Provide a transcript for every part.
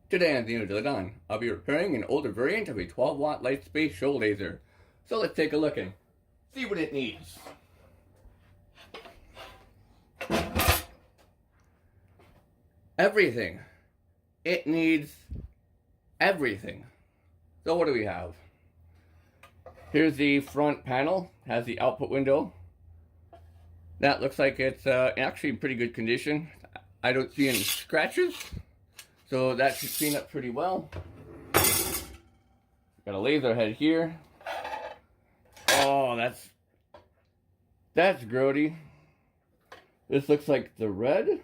Today on the Dawn, I'll be repairing an older variant of a 12-watt Lightspace show laser. So let's take a look and see what it needs. Everything. It needs everything. So what do we have? Here's the front panel. Has the output window. That looks like it's actually in pretty good condition. I don't see any scratches, so that should clean up pretty well. Got a laser head here. Oh, that's grody. This looks like the red.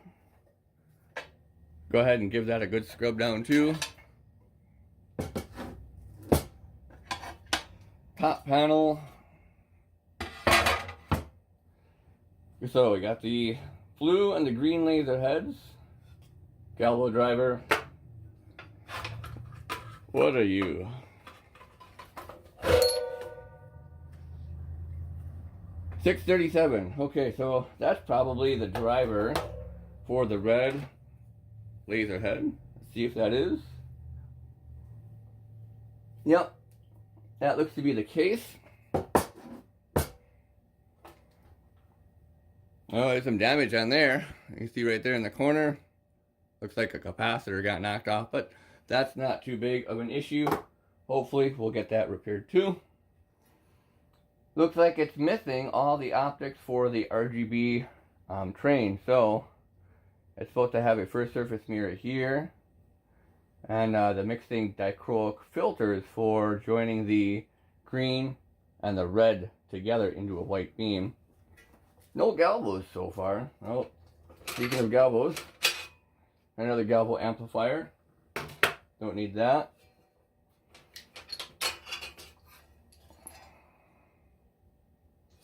Go ahead and give that a good scrub down too. Top panel. So we got the blue and the green laser heads. Galvo driver. What are you? $637. Okay, so that's probably the driver for the red laser head. Let's see if that is. Yep, that looks to be the case. Oh, there's some damage on there. You can see right there in the corner. Looks like a capacitor got knocked off, but that's not too big of an issue. Hopefully, we'll get that repaired too. Looks like it's missing all the optics for the RGB train. So, it's supposed to have a first surface mirror here. And the mixing dichroic filters for joining the green and the red together into a white beam. No galvos so far. Oh, speaking of galvos, another galvo amplifier. Don't need that.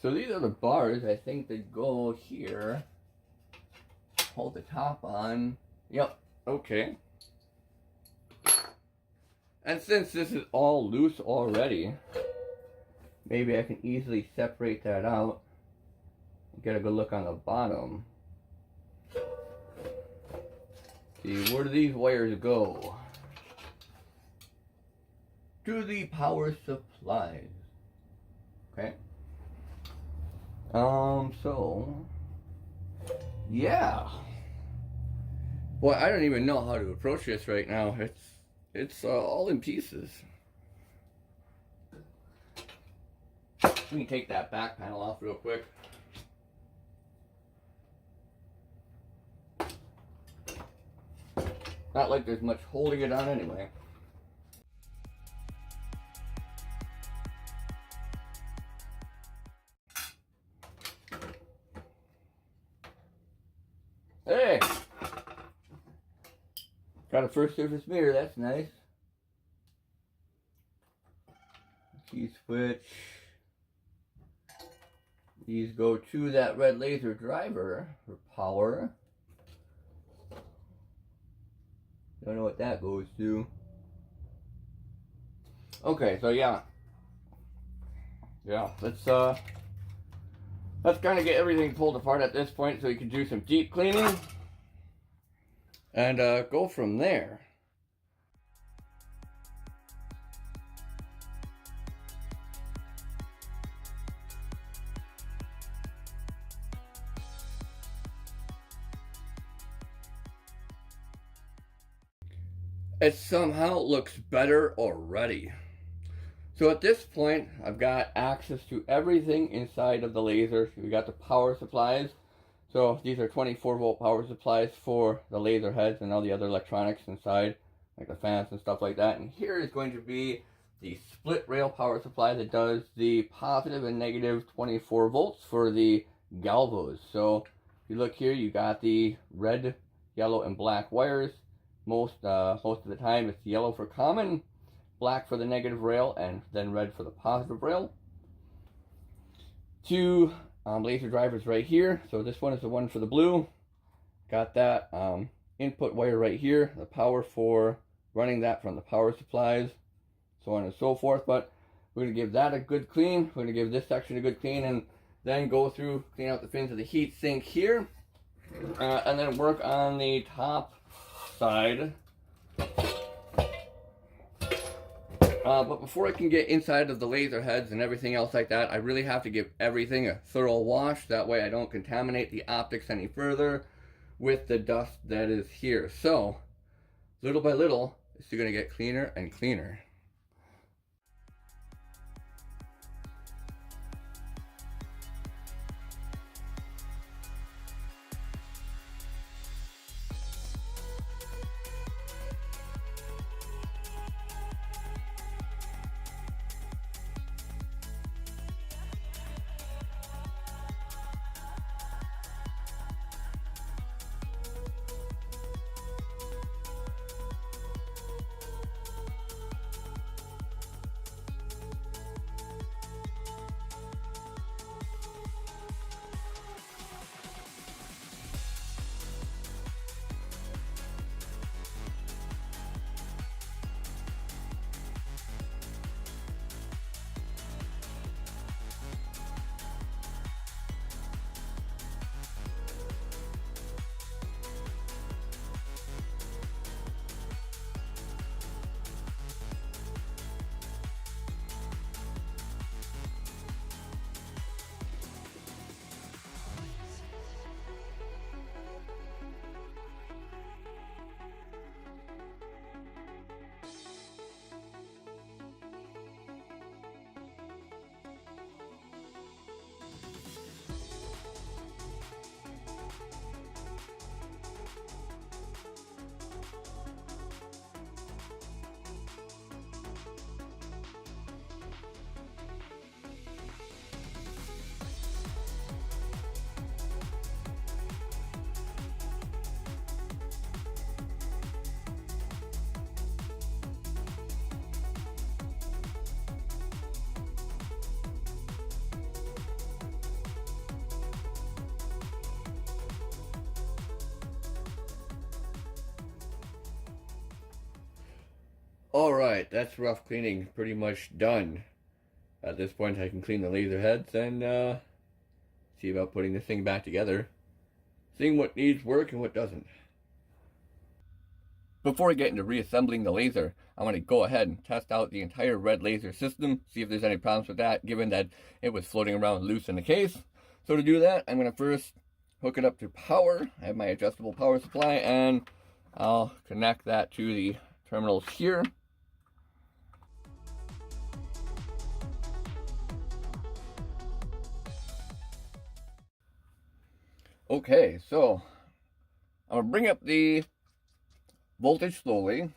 So these are the bars, I think, that go here. Hold the top on. Yep, okay. And since this is all loose already, maybe I can easily separate that out. Get a good look on the bottom. See, where do these wires go? To the power supplies. Okay. So yeah. Well, I don't even know how to approach this right now. It's all in pieces. Let me take that back panel off real quick. Not like there's much holding it on anyway. Hey! Got a first surface mirror, that's nice. Key switch. These go to that red laser driver for power. Don't know what that goes to. Okay, so yeah, let's kind of get everything pulled apart at this point, so we can do some deep cleaning and go from there. It somehow looks better already. So at this point, I've got access to everything inside of the laser. We got the power supplies. So these are 24-volt power supplies for the laser heads and all the other electronics inside, like the fans and stuff like that. And here is going to be the split rail power supply that does the positive and negative 24 volts for the galvos. So if you look here, you got the red, yellow, and black wires. Most of the time it's yellow for common, black for the negative rail, and then red for the positive rail. Two laser drivers right here. So this one is the one for the blue. Got that input wire right here, the power for running that from the power supplies, so on and so forth. But we're going to give that a good clean. We're going to give this section a good clean, and then go through, clean out the fins of the heat sink here, and then work on the top side But before I can get inside of the laser heads and everything else like that, I really have to give everything a thorough wash. That way I don't contaminate the optics any further with the dust that is here. So, little by little, it's going to get cleaner and cleaner. Alright, that's rough cleaning pretty much done. At this point I can clean the laser heads and see about putting this thing back together. Seeing what needs work and what doesn't. Before I get into reassembling the laser, I want to go ahead and test out the entire red laser system, see if there's any problems with that, given that it was floating around loose in the case. So to do that, I'm going to first hook it up to power. I have my adjustable power supply, and I'll connect that to the terminals here. Okay, so I'm going to bring up the voltage slowly.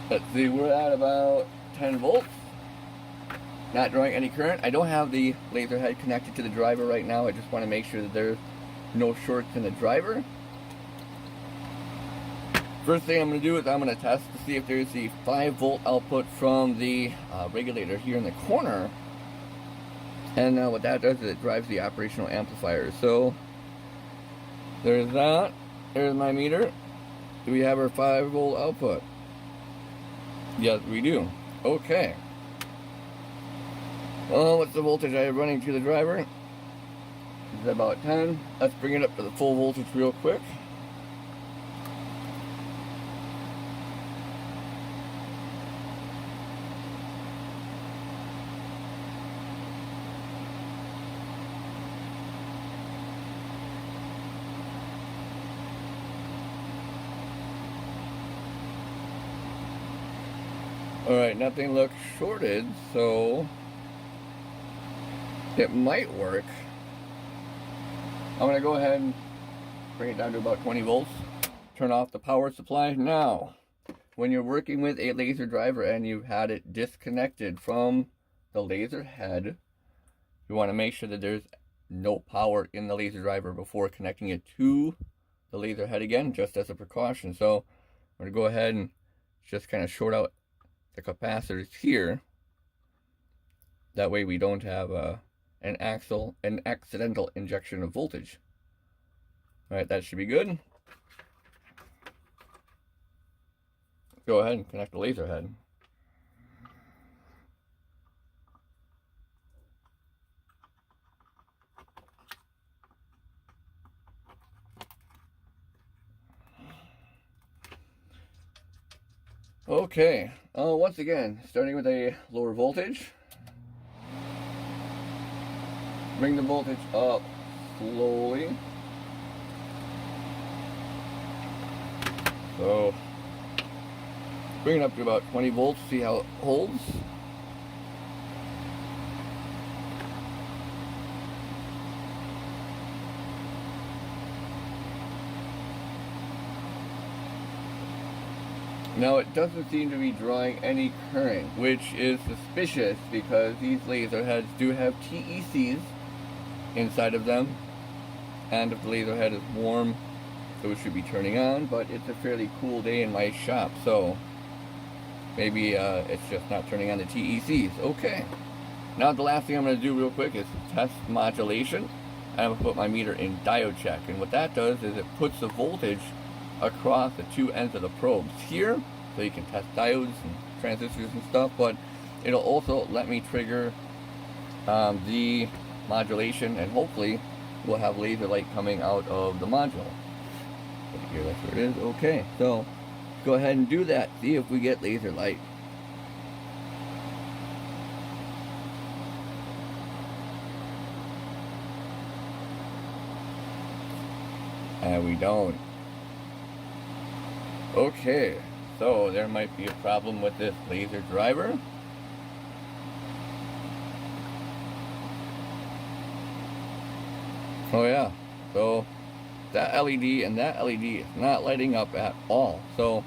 Let's see, we're at about 10 volts. Not drawing any current. I don't have the laser head connected to the driver right now. I just want to make sure that there's no shorts in the driver. First thing I'm going to do is I'm going to test to see if there's the 5-volt output from the regulator here in the corner. And what that does is it drives the operational amplifier. So there's that. There's my meter. Do we have our 5-volt output? Yes, we do. Okay. Well, what's the voltage I have running to the driver? It's about 10. Let's bring it up to the full voltage real quick. Alright, nothing looks shorted, so it might work. I'm going to go ahead and bring it down to about 20 volts. Turn off the power supply. Now, when you're working with a laser driver and you've had it disconnected from the laser head, you want to make sure that there's no power in the laser driver before connecting it to the laser head again, just as a precaution. So I'm going to go ahead and just kind of short out the capacitors here. That way we don't have an accidental injection of voltage. Alright, that should be good. Go ahead and connect the laser head. Okay, once again, starting with a lower voltage. Bring the voltage up slowly. So, bring it up to about 20 volts, see how it holds. Now it doesn't seem to be drawing any current, which is suspicious because these laser heads do have TECs inside of them, and if the laser head is warm, those should be turning on, but it's a fairly cool day in my shop, so maybe it's just not turning on the TECs. Okay, now the last thing I'm going to do real quick is test modulation. I'm going to put my meter in diode check, and what that does is it puts the voltage across the two ends of the probes here, so you can test diodes and transistors and stuff, but it'll also let me trigger the modulation, and hopefully we'll have laser light coming out of the module. Right here, that's where it is. Okay, so let's go ahead and do that, see if we get laser light. And we don't. Okay, so there might be a problem with this laser driver. Oh yeah, so that LED and that LED is not lighting up at all. So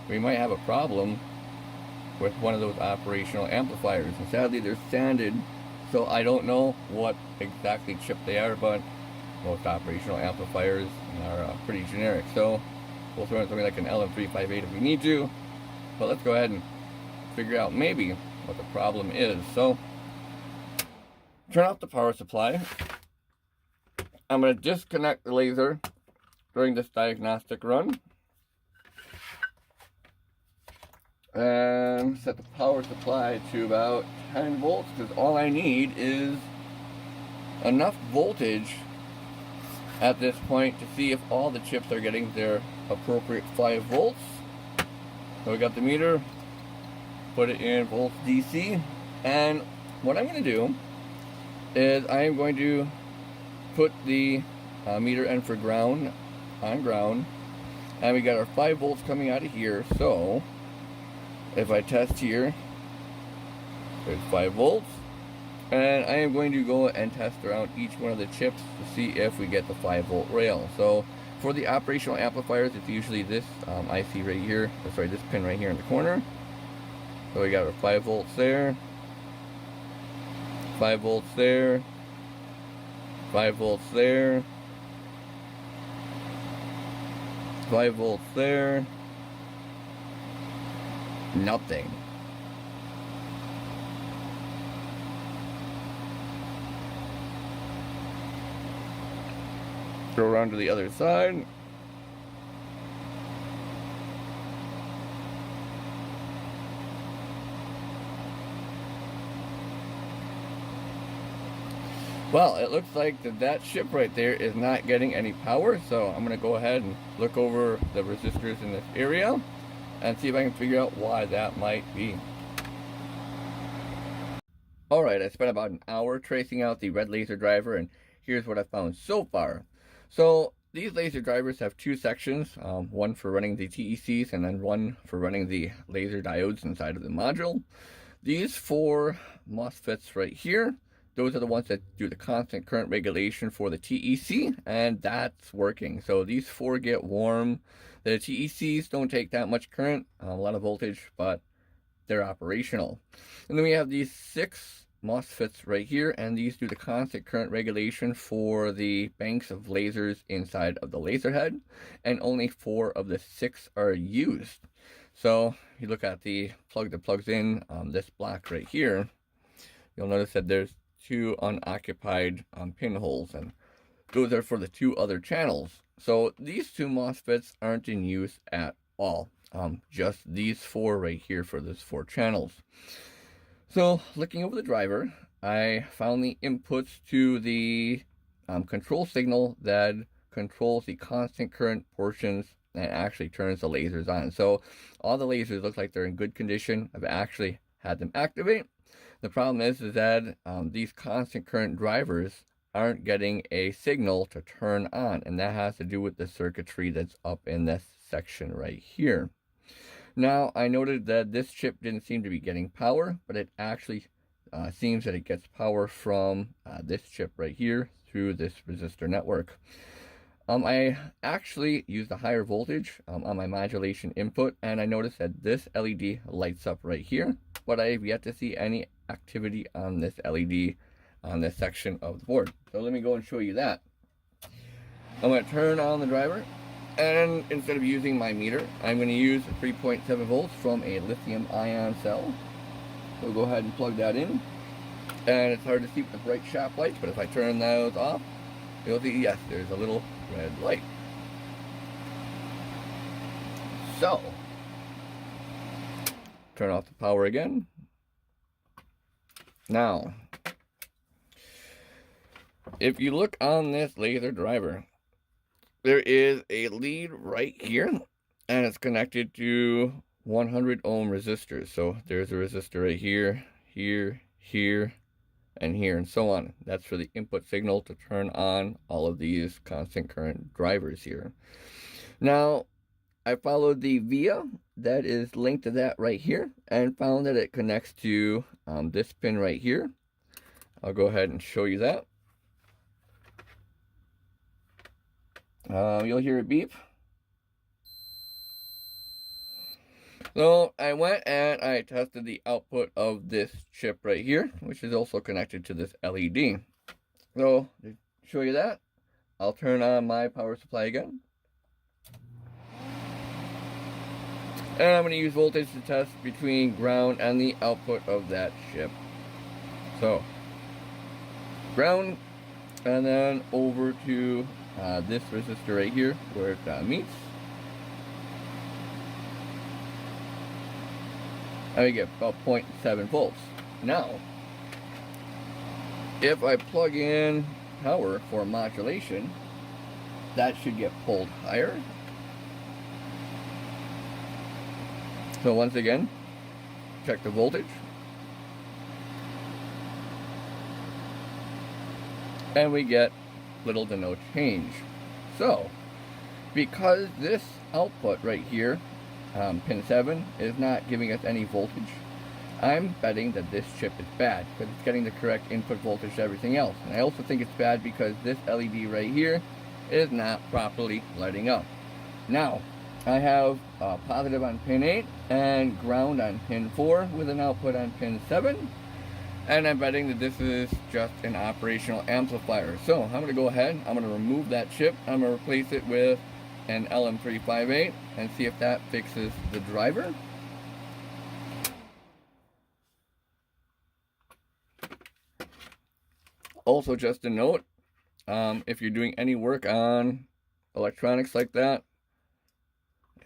we might have a problem with one of those operational amplifiers. And sadly they're sanded, so I don't know what exactly chip they are, but most operational amplifiers are pretty generic. So we'll throw in something like an LM358 if we need to, but let's go ahead and figure out maybe what the problem is. So turn off the power supply. I'm going to disconnect the laser during this diagnostic run and set the power supply to about 10 volts, because all I need is enough voltage at this point to see if all the chips are getting their appropriate 5 volts. So we got the meter, put it in volts DC, and what I'm going to do is I am going to put the meter in for ground on ground, and we got our 5 volts coming out of here. So if I test here, there's 5 volts, and I am going to go and test around each one of the chips to see if we get the 5 volt rail. So for the operational amplifiers, it's usually this IC right here, sorry, this pin right here in the corner. So we got our 5 volts there, 5 volts there, 5 volts there, 5 volts there, nothing. Go around to the other side. Well, it looks like that chip right there is not getting any power, so I'm going to go ahead and look over the resistors in this area and see if I can figure out why that might be. Alright, I spent about an hour tracing out the red laser driver, and here's what I found so far. So these laser drivers have two sections, one for running the TECs and then one for running the laser diodes inside of the module. These 4 MOSFETs right here, those are the ones that do the constant current regulation for the TEC, and that's working. So these 4 get warm. The TECs don't take that much current, a lot of voltage, but they're operational. And then we have these 6 MOSFETs right here, and these do the constant current regulation for the banks of lasers inside of the laser head, and only 4 of the 6 are used. So if you look at the plug that plugs in this block right here, you'll notice that there's 2 unoccupied pinholes, and those are for the 2 other channels. So these 2 MOSFETs aren't in use at all, just these 4 right here for those 4 channels. So looking over the driver, I found the inputs to the control signal that controls the constant current portions and it actually turns the lasers on. So all the lasers look like they're in good condition. I've actually had them activate. The problem is that these constant current drivers aren't getting a signal to turn on, and that has to do with the circuitry that's up in this section right here. Now, I noted that this chip didn't seem to be getting power, but it actually seems that it gets power from this chip right here through this resistor network. I actually used a higher voltage on my modulation input, and I noticed that this LED lights up right here, but I have yet to see any activity on this LED on this section of the board. So let me go and show you that. I'm going to turn on the driver, and instead of using my meter, I'm going to use 3.7 volts from a lithium ion cell. So go ahead and plug that in. And it's hard to see with the bright sharp lights, but if I turn those off, you'll see, yes, there's a little red light. So, turn off the power again. Now, if you look on this laser driver, there is a lead right here, and it's connected to 100 ohm resistors. So there's a resistor right here, here, here, and here, and so on. That's for the input signal to turn on all of these constant current drivers here. Now, I followed the via that is linked to that right here, and found that it connects to this pin right here. I'll go ahead and show you that. You'll hear it beep. So I went and I tested the output of this chip right here, which is also connected to this LED. So to show you that, I'll turn on my power supply again. And I'm going to use voltage to test between ground and the output of that chip. So ground, and then over to this resistor right here where it meets. And we get about 0.7 volts. Now, if I plug in power for modulation, that should get pulled higher. So once again, check the voltage. And we get little to no change. So, because this output right here, pin 7, is not giving us any voltage, I'm betting that this chip is bad, because it's getting the correct input voltage to everything else. And I also think it's bad because this LED right here is not properly lighting up. Now, I have positive on pin 8 and ground on pin 4 with an output on pin 7. And I'm betting that this is just an operational amplifier. So I'm going to go ahead, I'm going to remove that chip, I'm going to replace it with an LM358 and see if that fixes the driver. Also, just a note, if you're doing any work on electronics like that,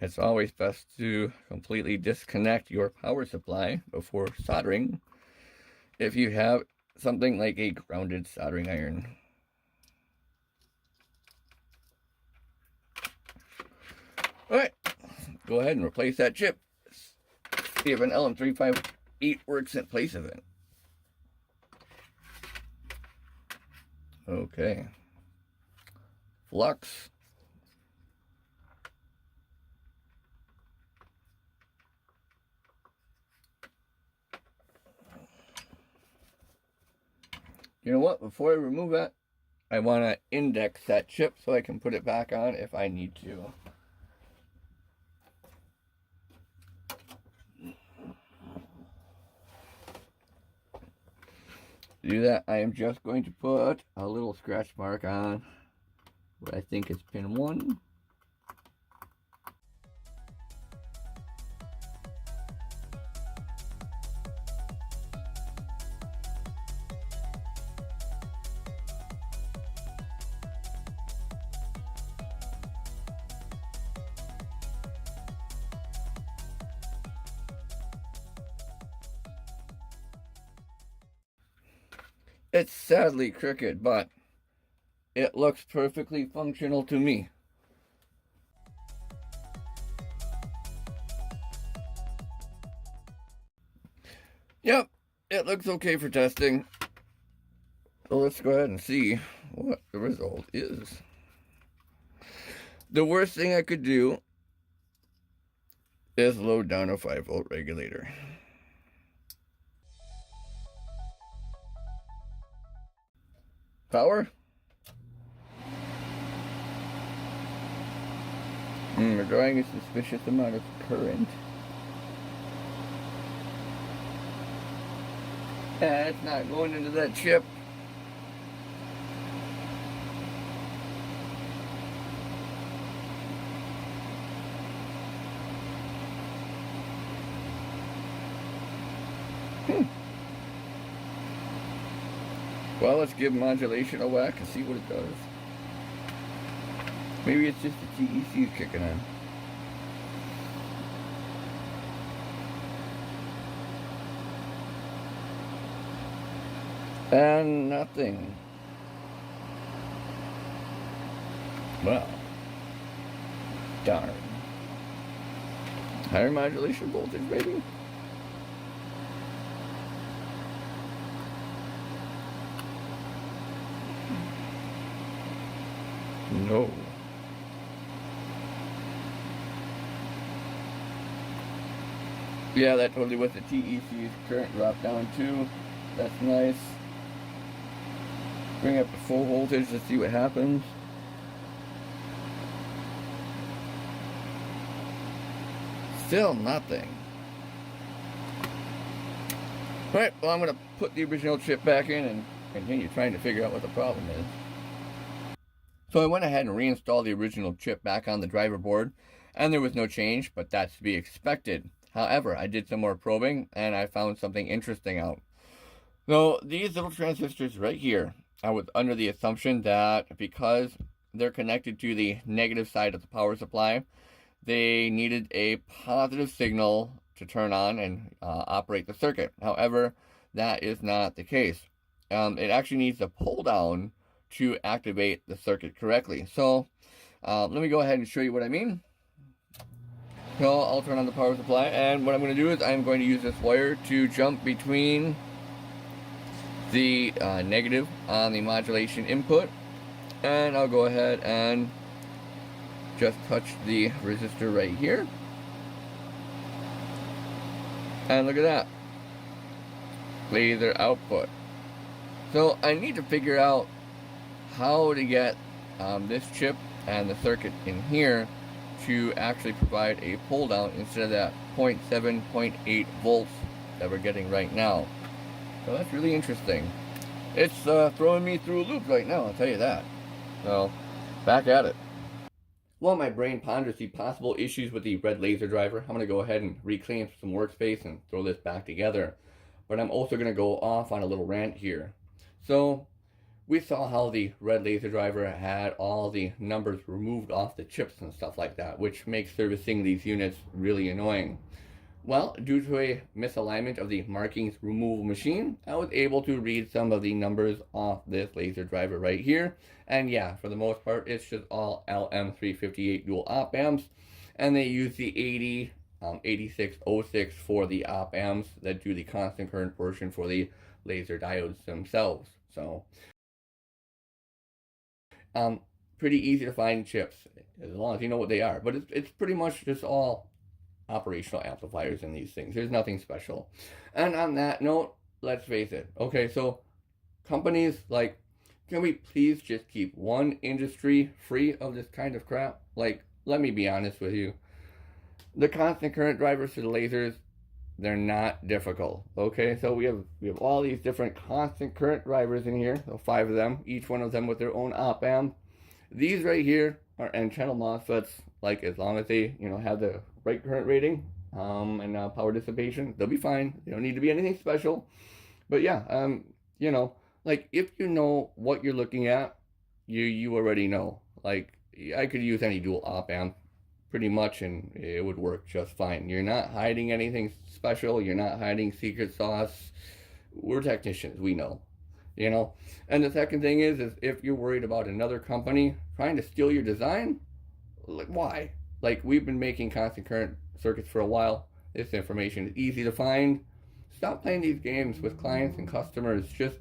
it's always best to completely disconnect your power supply before soldering if you have something like a grounded soldering iron. Alright, go ahead and replace that chip. See if an LM358 works in place of it. Okay. Flux. You know what? Before I remove that, I want to index that chip so I can put it back on if I need to. To do that, I am just going to put a little scratch mark on what I think is pin 1. It's sadly crooked, but it looks perfectly functional to me. it looks okay for testing. So let's go ahead and see what the result is. The worst thing I could do is load down a 5-volt regulator. Power. We're drawing a suspicious amount of current. It's not going into that chip. Well, let's give modulation a whack and see what it does. Maybe it's just the TEC kicking on. And nothing. Well, darn. Higher modulation voltage, maybe? No. Yeah, that totally with the TEC's current drop down too. That's nice. Bring up the full voltage to see what happens. Still nothing. Alright, well, I'm going to put the original chip back in and continue trying to figure out what the problem is. So I went ahead and reinstalled the original chip back on the driver board, and there was no change, but that's to be expected. However, I did some more probing, and I found something interesting out. So these little transistors right here, I was under the assumption that because they're connected to the negative side of the power supply, they needed a positive signal to turn on and operate the circuit. However, that is not the case. It actually needs a pull down to activate the circuit correctly. So let me go ahead and show you what I mean. So I'll turn on the power supply, and what I'm going to do is I'm going to use this wire to jump between the negative on the modulation input, and I'll go ahead and just touch the resistor right here, and look at that, laser output. So I need to figure out how to get this chip and the circuit in here to actually provide a pull down instead of that 0.7, 0.8 volts that we're getting right now. So that's really interesting. It's throwing me through a loop right now, I'll tell you that. So, back at it. While my brain ponders the possible issues with the red laser driver, I'm going to go ahead and reclaim some workspace and throw this back together. But I'm also going to go off on a little rant here. So, we saw how the red laser driver had all the numbers removed off the chips and stuff like that, which makes servicing these units really annoying. Well, due to a misalignment of the markings removal machine, I was able to read some of the numbers off this laser driver right here. And yeah, for the most part, it's just all LM358 dual op amps. And they use the 8606 for the op amps that do the constant current portion for the laser diodes themselves. So, pretty easy to find chips, as long as you know what they are. But it's pretty much just all operational amplifiers in these things. There's nothing special. And on that note, let's face it. Okay, so companies like, can we please just keep one industry free of this kind of crap? Like, let me be honest with you. The constant current drivers for the lasers, they're not difficult. Okay, so we have all these different constant current drivers in here. So 5 of them, each one of them with their own op amp. These right here are N-channel MOSFETs. Like, as long as they, have the right current rating and power dissipation, they'll be fine. They don't need to be anything special. But yeah, like, if you know what you're looking at, you already know. Like, I could use any dual op amp pretty much and it would work just fine. You're not hiding anything special. You're not hiding secret sauce. We're technicians, we know. And the second thing is if you're worried about another company trying to steal your design, like, why? Like, we've been making constant current circuits for a while. This information is easy to find. Stop playing these games with clients and customers. Just,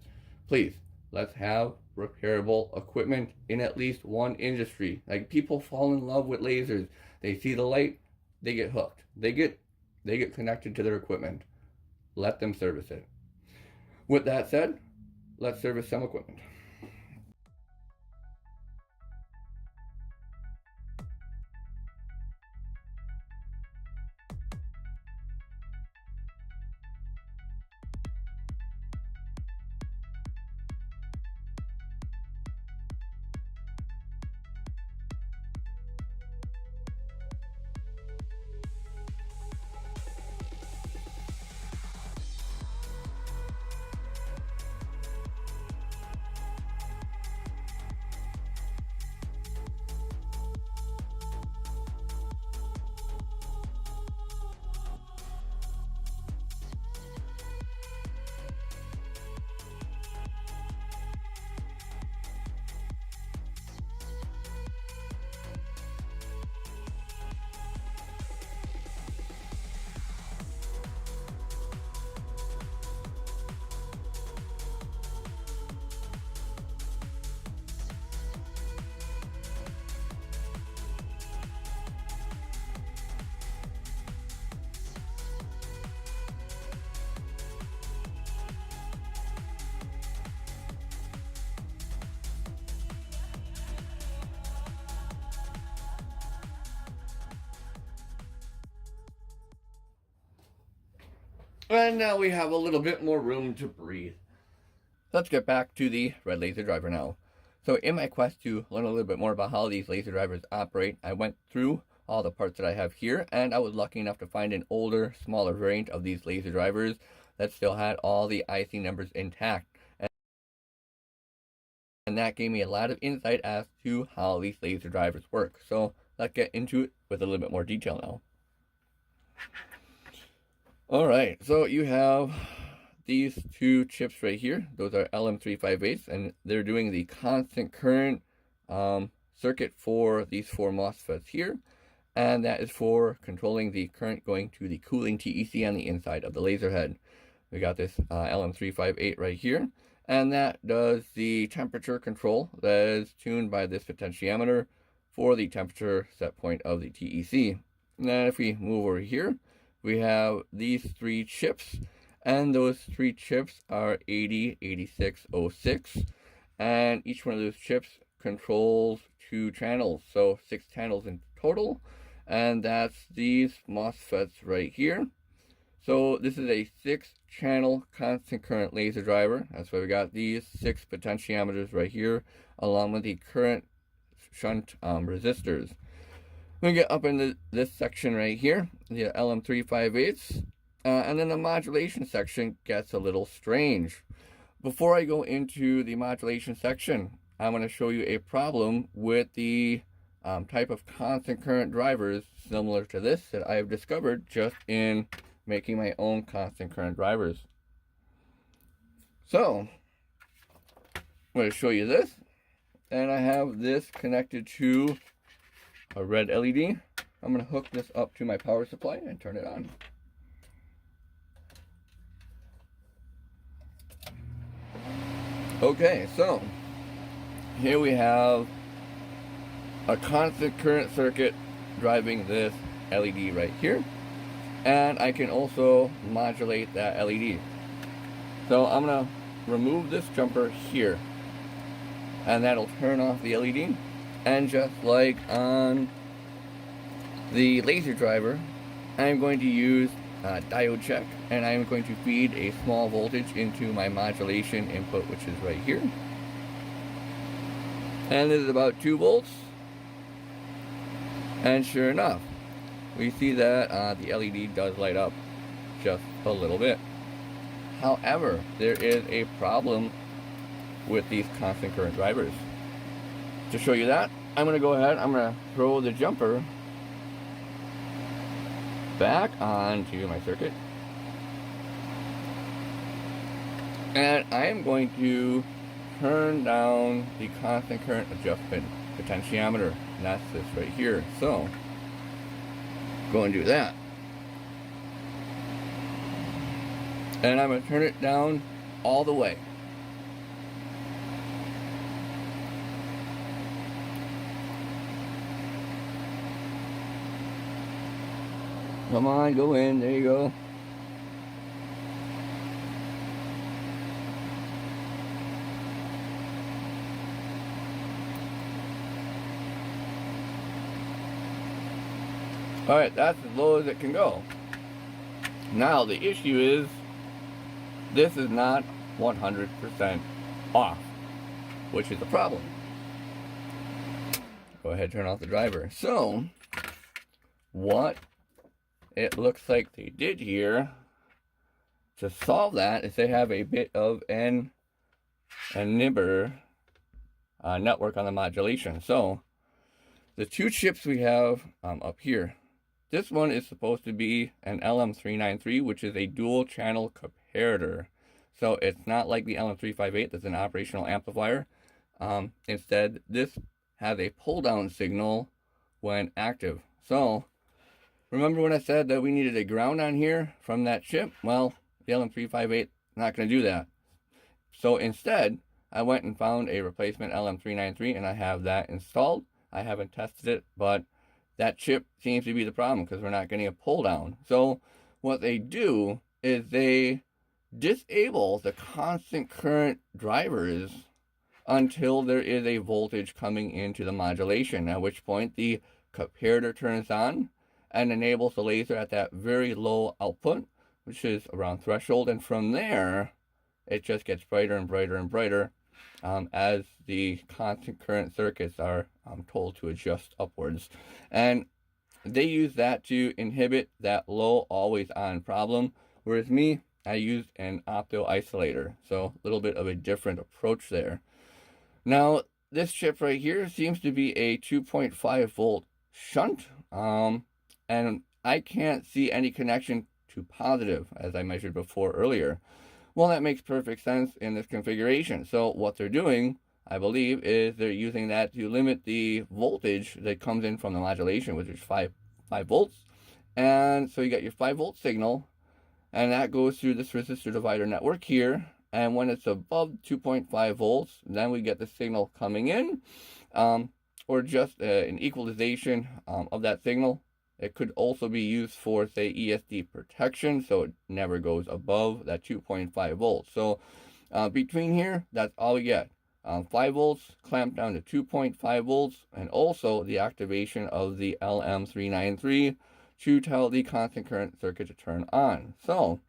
please, let's have repairable equipment in at least one industry. Like, people fall in love with lasers. They see the light, they get hooked. They get connected to their equipment. Let them service it. With that said, let's service some equipment. And now we have a little bit more room to breathe. Let's get back to the red laser driver now. So in my quest to learn a little bit more about how these laser drivers operate, I went through all the parts that I have here, and I was lucky enough to find an older, smaller variant of these laser drivers that still had all the IC numbers intact. And that gave me a lot of insight as to how these laser drivers work. So let's get into it with a little bit more detail now. Alright, so you have these two chips right here. Those are LM358s, and they're doing the constant current circuit for these four MOSFETs here. And that is for controlling the current going to the cooling TEC on the inside of the laser head. We got this LM358 right here, and that does the temperature control that is tuned by this potentiometer for the temperature set point of the TEC. Now if we move over here, we have these three chips, and those three chips are 80, 86, 06, and each one of those chips controls 2 channels, so 6 channels in total, and that's these MOSFETs right here. So this is a 6-channel constant current laser driver. That's why we got these 6 potentiometers right here, along with the current shunt resistors. We get up into this section right here, the LM358s, and then the modulation section gets a little strange. Before I go into the modulation section, I'm going to show you a problem with the type of constant current drivers similar to this that I've discovered just in making my own constant current drivers. So, I'm going to show you this, and I have this connected to a red LED. I'm going to hook this up to my power supply and turn it on. Okay, so here we have a constant current circuit driving this LED right here, and I can also modulate that LED. So I'm going to remove this jumper here, and that'll turn off the LED. And just like on the laser driver, I'm going to use diode check, and I'm going to feed a small voltage into my modulation input, which is right here. And this is about 2 volts. And sure enough, we see that the LED does light up just a little bit. However, there is a problem with these constant current drivers. To show you that, I'm going to go ahead, I'm going to throw the jumper back onto my circuit, and I am going to turn down the constant current adjustment potentiometer, and that's this right here. So go and do that, And I'm going to turn it down all the way. Come on, go in. There you go. Alright, that's as low as it can go. Now, the issue is, this is not 100% off, which is a problem. Go ahead and turn off the driver. So, what it looks like they did here to solve that is they have a bit of an nibber network on the modulation. So, the two chips we have up here, this one is supposed to be an LM393, which is a dual channel comparator. So it's not like the LM358 that's an operational amplifier. Instead, this has a pull down signal when active. So remember when I said that we needed a ground on here from that chip? Well, the LM358 is not going to do that. So instead, I went and found a replacement LM393 and I have that installed. I haven't tested it, but that chip seems to be the problem because we're not getting a pull down. So what they do is they disable the constant current drivers until there is a voltage coming into the modulation, at which point the comparator turns on and enables the laser at that very low output, which is around threshold, and from there it just gets brighter and brighter and brighter as the constant current circuits are told to adjust upwards. And they use that to inhibit that low always on problem, whereas me, I used an opto isolator, so a little bit of a different approach there. Now this chip right here seems to be a 2.5 volt shunt, and I can't see any connection to positive as I measured before earlier. Well, that makes perfect sense in this configuration. So what they're doing, I believe, is they're using that to limit the voltage that comes in from the modulation, which is 5 volts. And so you got your 5 volt signal, and that goes through this resistor divider network here. And when it's above 2.5 volts, then we get the signal coming in, or just an equalization of that signal. It could also be used for, say, ESD protection, so it never goes above that 2.5 volts. So between here, that's all we get. 5 volts clamped down to 2.5 volts, and also the activation of the LM393 to tell the constant current circuit to turn on. So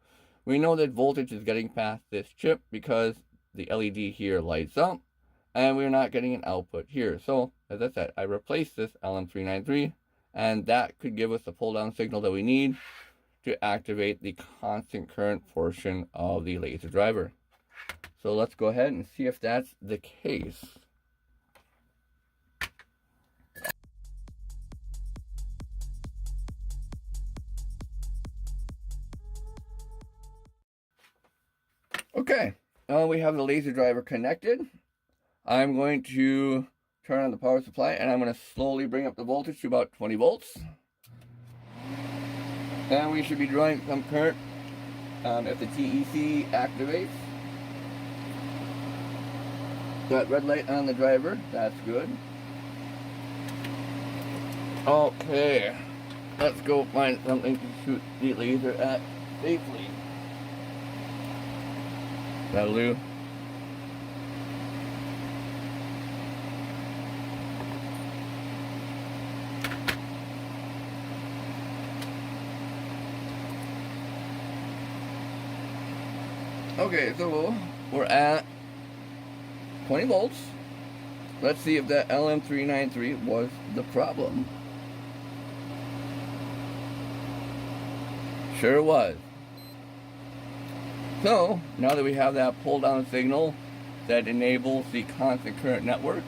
we know that voltage is getting past this chip because the LED here lights up, and we're not getting an output here. So as I said, I replaced this LM393, and that could give us the pull down signal that we need to activate the constant current portion of the laser driver. So let's go ahead and see if that's the case. Okay, we have the laser driver connected. I'm going to turn on the power supply, and I'm going to slowly bring up the voltage to about 20 volts. And we should be drawing some current if the TEC activates. Got red light on the driver, that's good. Okay, let's go find something to shoot the laser at safely. That'll do. Okay, so we're at 20 volts. Let's see if that LM393 was the problem. Sure was. So now that we have that pull down signal that enables the constant current network,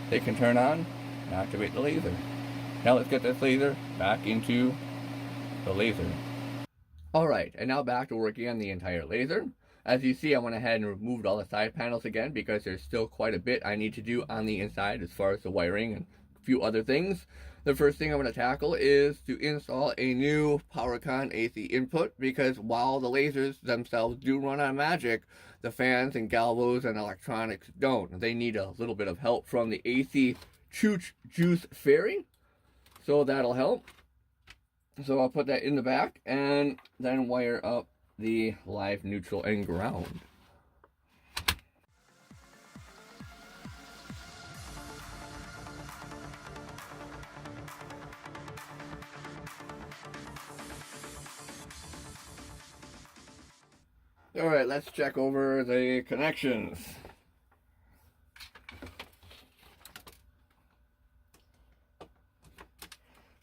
they can turn on and activate the laser. Now let's get this laser back into the laser. Alright, and now back to working on the entire laser. As you see, I went ahead and removed all the side panels again because there's still quite a bit I need to do on the inside as far as the wiring and a few other things. The first thing I'm going to tackle is to install a new PowerCon AC input, because while the lasers themselves do run on magic, the fans and galvos and electronics don't. They need a little bit of help from the AC juice fairy, so that'll help. So I'll put that in the back and then wire up the live, neutral, and ground. Alright, let's check over the connections.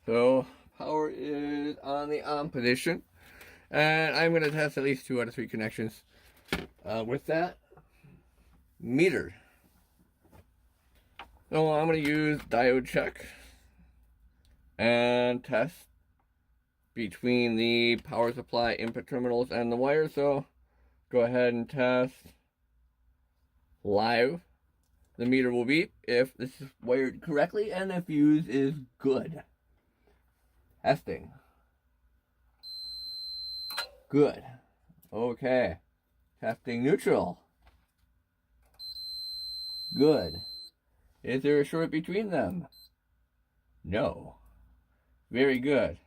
So, power is on the on position, and I'm going to test at least 2 out of 3 connections with that meter. So I'm going to use diode check and test between the power supply input terminals and the wire. So go ahead and test live. The meter will beep if this is wired correctly and the fuse is good. Testing. Good. Okay. Testing neutral. Good. Is there a short between them? No. Very good.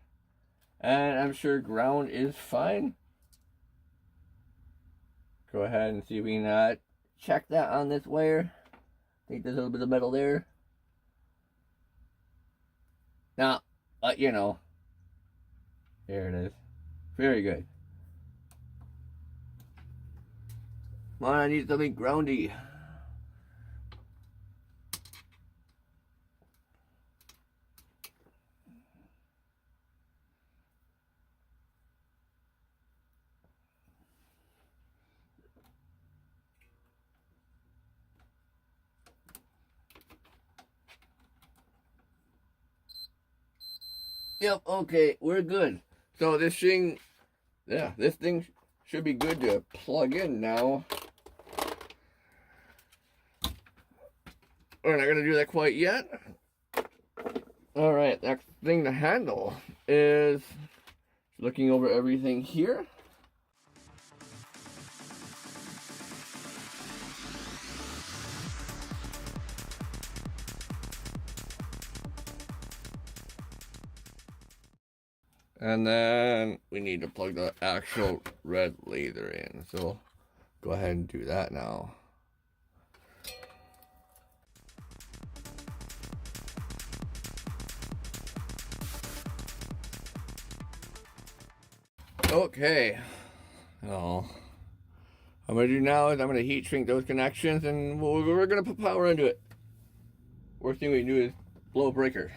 And I'm sure ground is fine. Go ahead and see if we can check that on this wire. I think there's a little bit of metal there. Now, you know. There it is. Very good. Come on, I need something groundy. Yep, okay, we're good. So this thing, yeah, this thing should be good to plug in now. We're not going to do that quite yet. Alright, next thing to handle is looking over everything here. And then we need to plug the actual red laser in. So go ahead and do that now. Okay. Oh, what I'm going to do now is I'm going to heat shrink those connections and we're going to put power into it. Worst thing we can do is blow a breaker.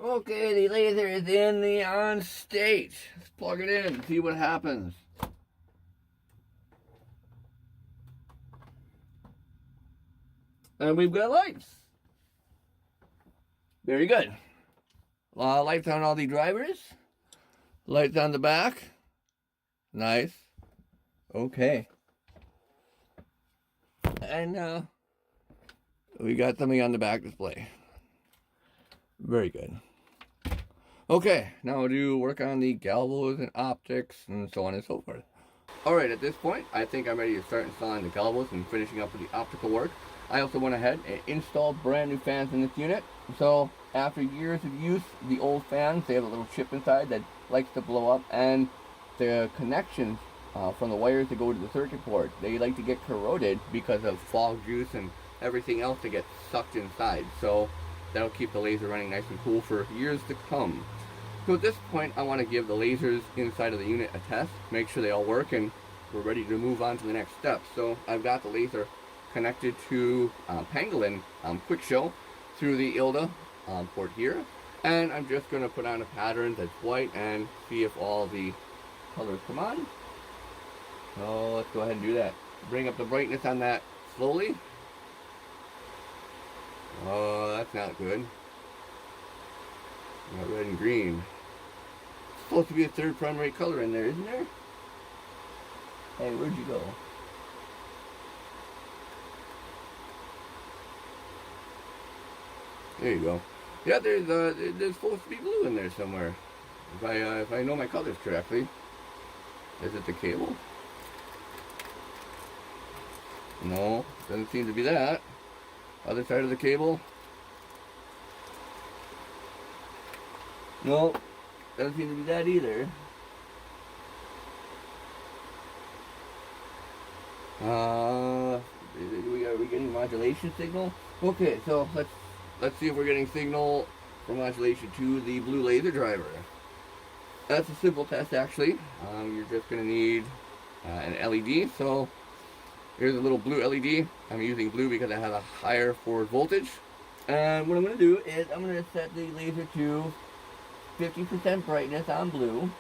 Okay, the laser is in the on state. Let's plug it in and see what happens. And we've got lights. Very good. Lights on all the drivers. Lights on the back. Nice. Okay. And we got something on the back display. Very good. Okay, now we'll do work on the galvos and optics and so on and so forth. Alright, at this point, I think I'm ready to start installing the galvos and finishing up with the optical work. I also went ahead and installed brand new fans in this unit. So, after years of use, the old fans, they have a little chip inside that likes to blow up, and the connections from the wires that go to the circuit board, they like to get corroded because of fog juice and everything else that gets sucked inside. So, that'll keep the laser running nice and cool for years to come. So at this point, I want to give the lasers inside of the unit a test, make sure they all work, and we're ready to move on to the next step. So I've got the laser connected to Pangolin Quick Show through the ILDA port here, and I'm just going to put on a pattern that's white and see if all the colors come on. So let's go ahead and do that. Bring up the brightness on that slowly. Oh, that's not good. Got red and green. It's supposed to be a third primary color in there, isn't there? Hey, where'd you go? There you go. Yeah, there's supposed to be blue in there somewhere. If I know my colors correctly. Is it the cable? No, doesn't seem to be that. Other side of the cable. No, doesn't seem to be that either. Are we getting modulation signal? Okay, so let's see if we're getting signal for modulation to the blue laser driver. That's a simple test actually. You're just gonna need an LED. So here's a little blue LED. I'm using blue because I have a higher forward voltage. And what I'm gonna do is I'm gonna set the laser to 50% brightness on blue.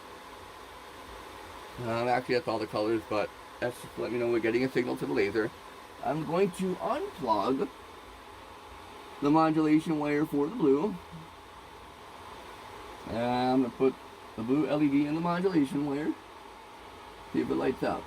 Actually that's all the colors, but that's just to let me know we're getting a signal to the laser. I'm going to unplug the modulation wire for the blue. And I'm going to put the blue LED in the modulation wire. See if it lights up.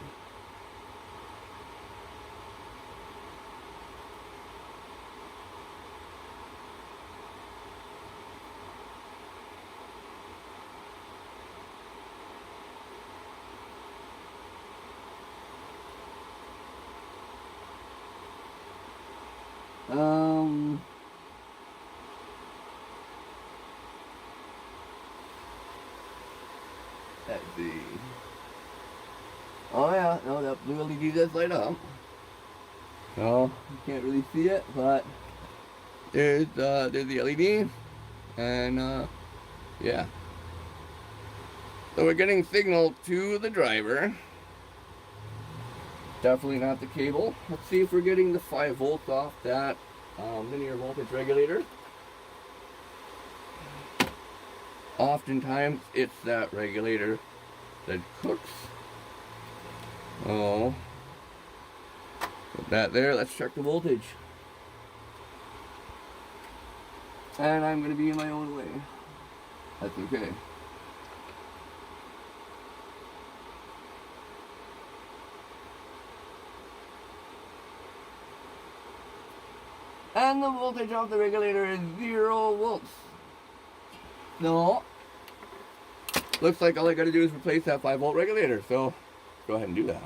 Let's see. Oh yeah, no, that blue LED does light up. No, you can't really see it, but there's the LED, and yeah. So we're getting signal to the driver. Definitely not the cable. Let's see if we're getting the 5 volts off that linear voltage regulator. Oftentimes it's that regulator that cooks. Oh, put that there. Let's check the voltage. And I'm going to be in my own way. That's okay. And the voltage off the regulator is 0 volts. No. Looks like all I gotta do is replace that 5 volt regulator, so go ahead and do that.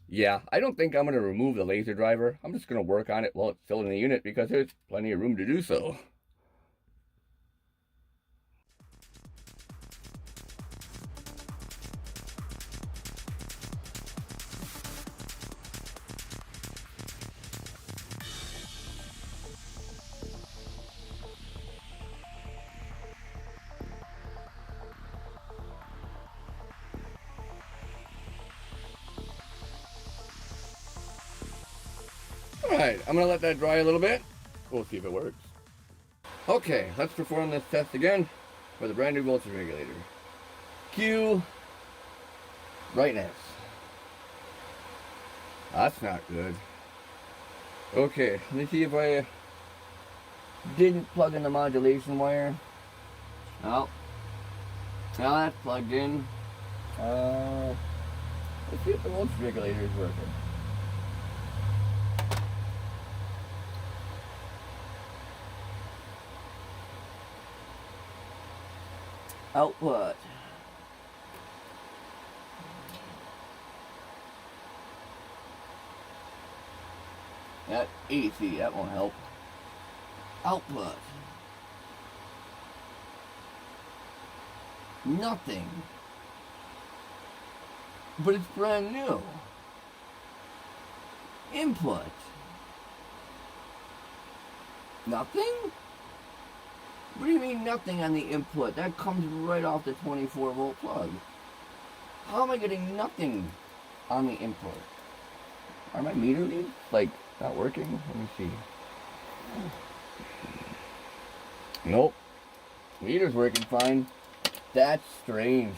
Yeah, I don't think I'm gonna remove the laser driver. I'm just gonna work on it while it's still in the unit because there's plenty of room to do so. Alright, I'm gonna let that dry a little bit. We'll see if it works. Okay, let's perform this test again with a brand new voltage regulator. Cue brightness. That's not good. Okay, let me see if I didn't plug in the modulation wire. Oh, now that's plugged in. Let's see if the voltage regulator is working. Output. That AC, that won't help. Output. Nothing. But it's brand new. Input. Nothing? What do you mean nothing on the input? That comes right off the 24 volt plug. How am I getting nothing on the input? Are my meter leads like not working? Let me see. Nope. Meter's working fine. That's strange.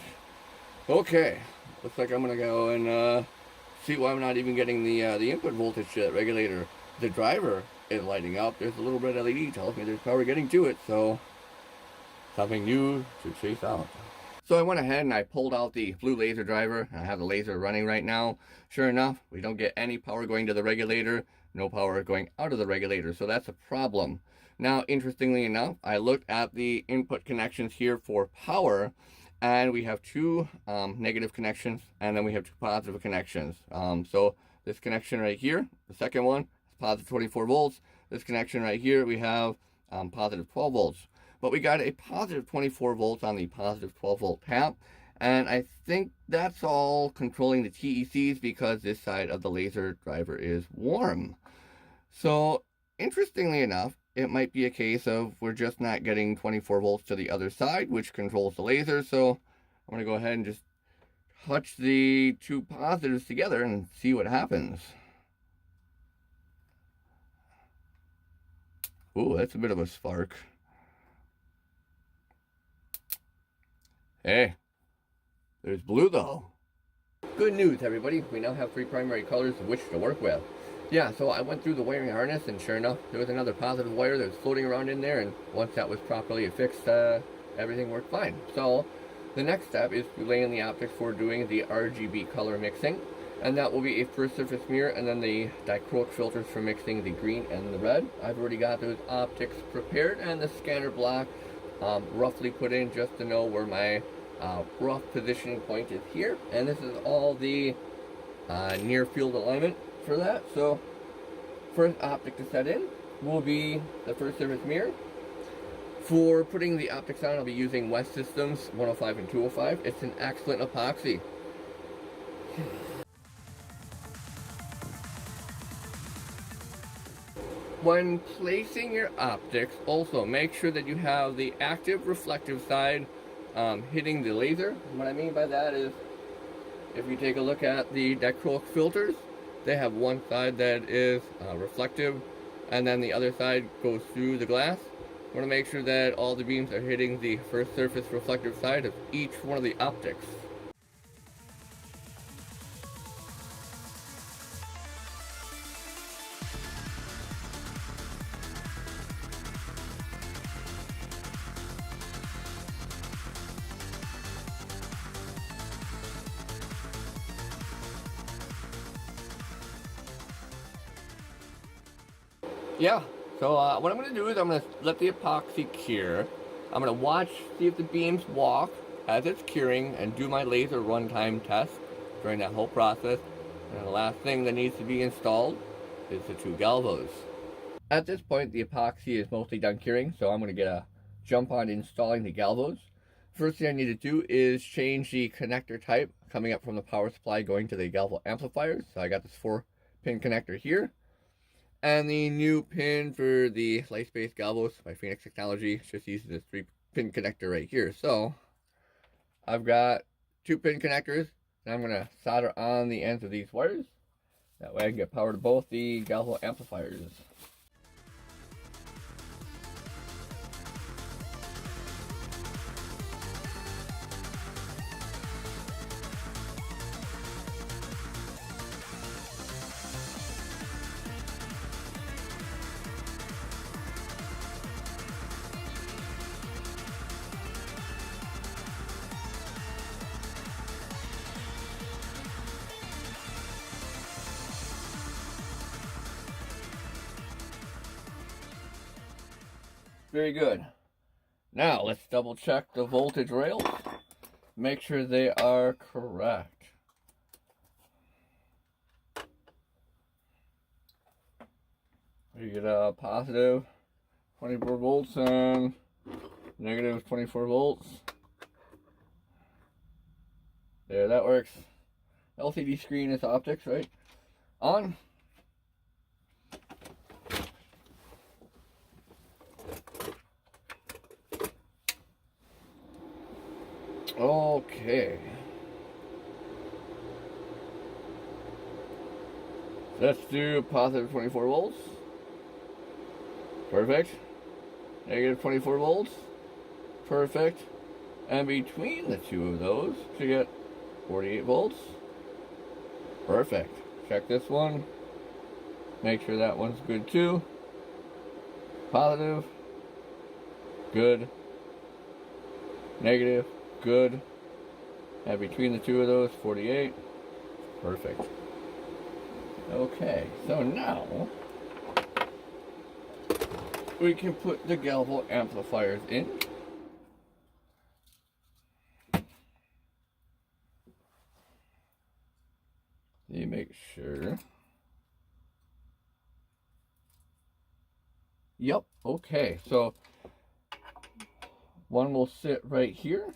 Okay. Looks like I'm gonna go and see why I'm not even getting the input voltage regulator. The driver is lighting up. There's a little red LED tells me there's power getting to it, so something new to chase out. So I went ahead and I pulled out the blue laser driver. I have the laser running right now. Sure enough, we don't get any power going to the regulator, no power going out of the regulator, so that's a problem. Now, interestingly enough, I looked at the input connections here for power, and we have two negative connections, and then we have two positive connections. So this connection right here, the second one, is positive 24 volts. This connection right here, we have positive 12 volts. But we got a positive 24 volts on the positive 12 volt tap, and I think that's all controlling the TECs because this side of the laser driver is warm. So interestingly enough, it might be a case of we're just not getting 24 volts to the other side, which controls the laser. So I'm going to go ahead and just touch the two positives together and see what happens. Ooh, that's a bit of a spark. Hey, there's blue though. Good news, everybody. We now have three primary colors of which to work with. Yeah, so I went through the wiring harness, and sure enough, there was another positive wire that was floating around in there, and once that was properly fixed, everything worked fine. So the next step is to lay in the optics for doing the RGB color mixing, and that will be a first surface mirror and then the dichroic filters for mixing the green and the red. I've already got those optics prepared and the scanner block roughly put in just to know where my rough positioning point is here, and this is all the near field alignment for that. So first optic to set in will be the first surface mirror. For putting the optics on, I'll be using West Systems 105 and 205. It's an excellent epoxy. When placing your optics, also make sure that you have the active reflective side hitting the laser. What I mean by that is, if you take a look at the dichroic filters, they have one side that is reflective, and then the other side goes through the glass. You want to make sure that all the beams are hitting the first surface reflective side of each one of the optics. Yeah, so what I'm going to do is I'm going to let the epoxy cure. I'm going to watch, see if the beams walk as it's curing, and do my laser runtime test during that whole process. And the last thing that needs to be installed is the two galvos. At this point, the epoxy is mostly done curing, so I'm going to get a jump on installing the galvos. First thing I need to do is change the connector type coming up from the power supply going to the galvo amplifiers. So I got this 4-pin connector here. And the new pin for the Lightspace galvos by Phoenix Technology just uses this 3-pin connector right here. So I've got 2-pin connectors, and I'm going to solder on the ends of these wires. That way I can get power to both the galvo amplifiers. Very good. Now let's double check the voltage rails. Make sure they are correct. You get a positive 24 volts and negative 24 volts. There, that works. LCD screen is optics, right? On. Okay. Let's do positive 24 volts. Perfect. Negative 24 volts. Perfect. And between the two of those, to get 48 volts. Perfect. Check this one. Make sure that one's good too. Positive. Good. Negative. Good. And between the two of those, 48. Perfect. Okay, so now we can put the galvo amplifiers in. You make sure. Yep, okay, so one will sit right here,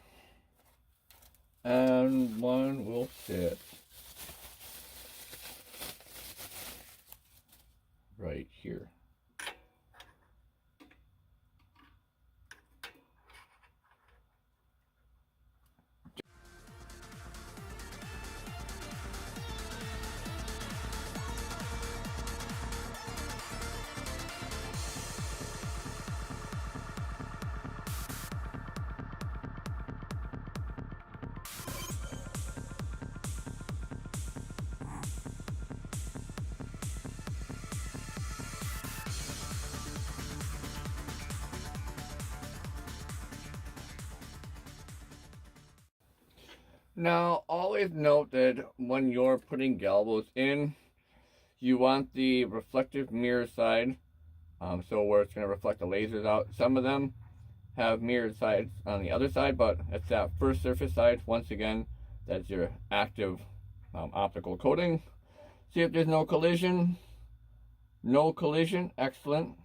and one will sit right here. Now, always note that when you're putting galvos in, you want the reflective mirror side, so where it's going to reflect the lasers out. Some of them have mirrored sides on the other side, but it's that first surface side, once again, that's your active optical coating. See if there's no collision. No collision, excellent.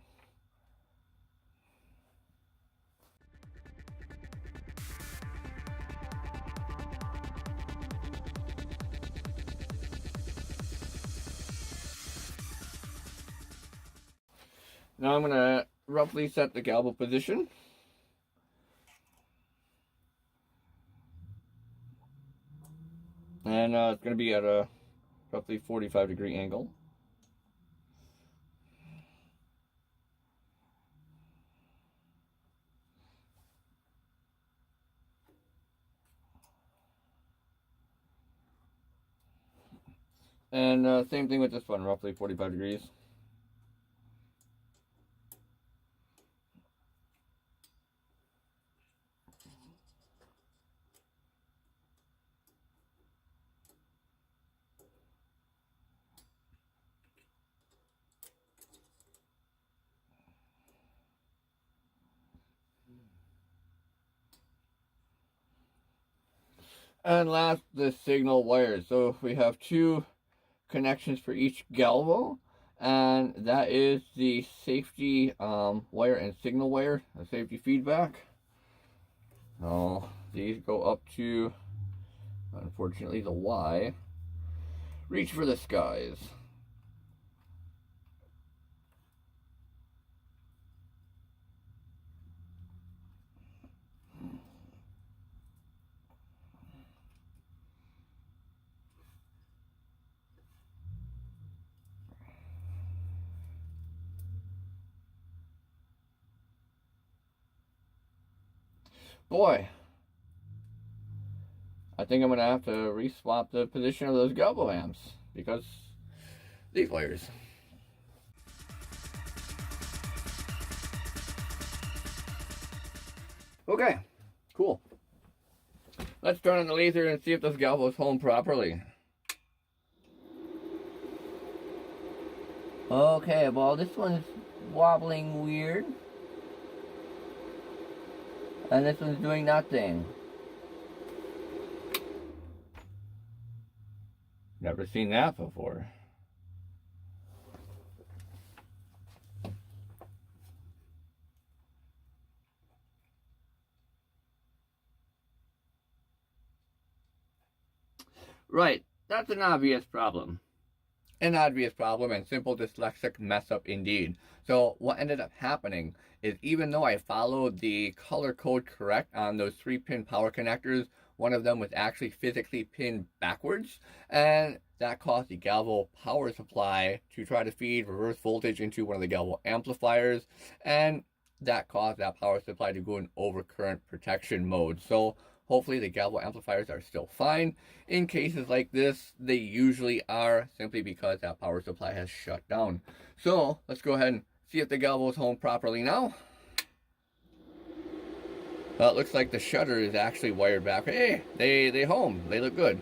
Now I'm going to roughly set the galvo position. And it's going to be at a roughly 45-degree angle. And same thing with this one, roughly 45 degrees. And last, the signal wires. So we have two connections for each galvo, and that is the safety wire and signal wire, the safety feedback. Oh, these go up to, unfortunately, the Y. Reach for the skies. Boy, I think I'm going to have to re-swap the position of those galvo amps because these wires. Okay, cool. Let's turn on the laser and see if this galvo is home properly. Okay, well, this one's wobbling weird. And this one's doing nothing. Never seen that before. Right, that's an obvious problem. An obvious problem and simple dyslexic mess up indeed. So what ended up happening is, even though I followed the color code correct on those 3-pin power connectors, one of them was actually physically pinned backwards, and that caused the galvo power supply to try to feed reverse voltage into one of the galvo amplifiers, and that caused that power supply to go in overcurrent protection mode. So hopefully the galvo amplifiers are still fine. In cases like this, they usually are, simply because that power supply has shut down. So let's go ahead and see if the galvo is home properly now. Well, it looks like the shutter is actually wired back. Hey, they home. They look good.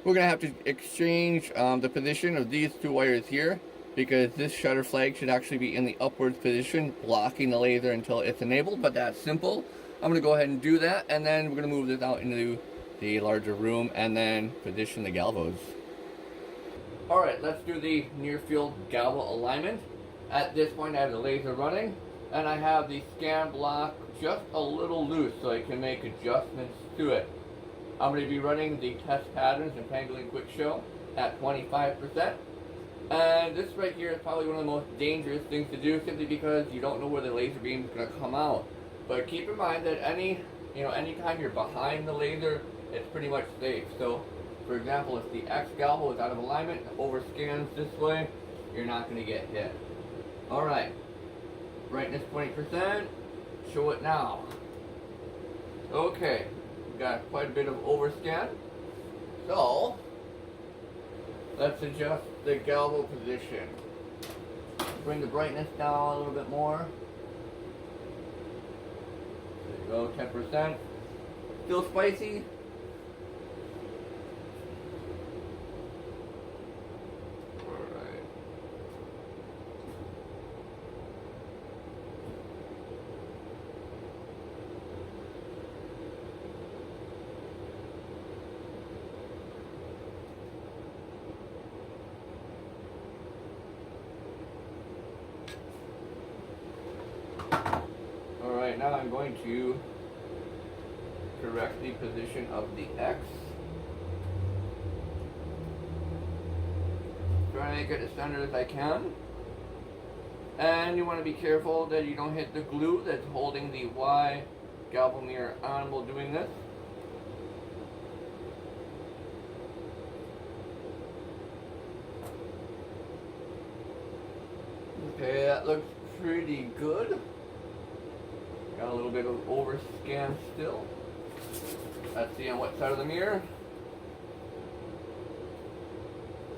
We're going to have to exchange the position of these two wires here, because this shutter flag should actually be in the upwards position, blocking the laser until it's enabled, but that's simple. I'm going to go ahead and do that, and then we're going to move this out into the larger room and then position the galvos. Alright, let's do the near field galvo alignment. At this point I have the laser running, and I have the scan block just a little loose so I can make adjustments to it. I'm going to be running the test patterns and Pangolin Quick Show at 25%. And this right here is probably one of the most dangerous things to do, simply because you don't know where the laser beam is going to come out. But keep in mind that anytime you're behind the laser, it's pretty much safe. So, for example, if the X galvo is out of alignment and overscans this way, you're not going to get hit. Alright, brightness 20%, show it now. Okay, we've got quite a bit of overscan. So, let's adjust the galvo position. Bring the brightness down a little bit more. There you go, 10%. Still spicy. Alright, now I'm going to correct the position of the X. Try to make it as centered as I can. And you want to be careful that you don't hit the glue that's holding the Y galvo mirror on while doing this. Okay, that looks pretty good. Got a little bit of overscan still. Let's see on what side of the mirror.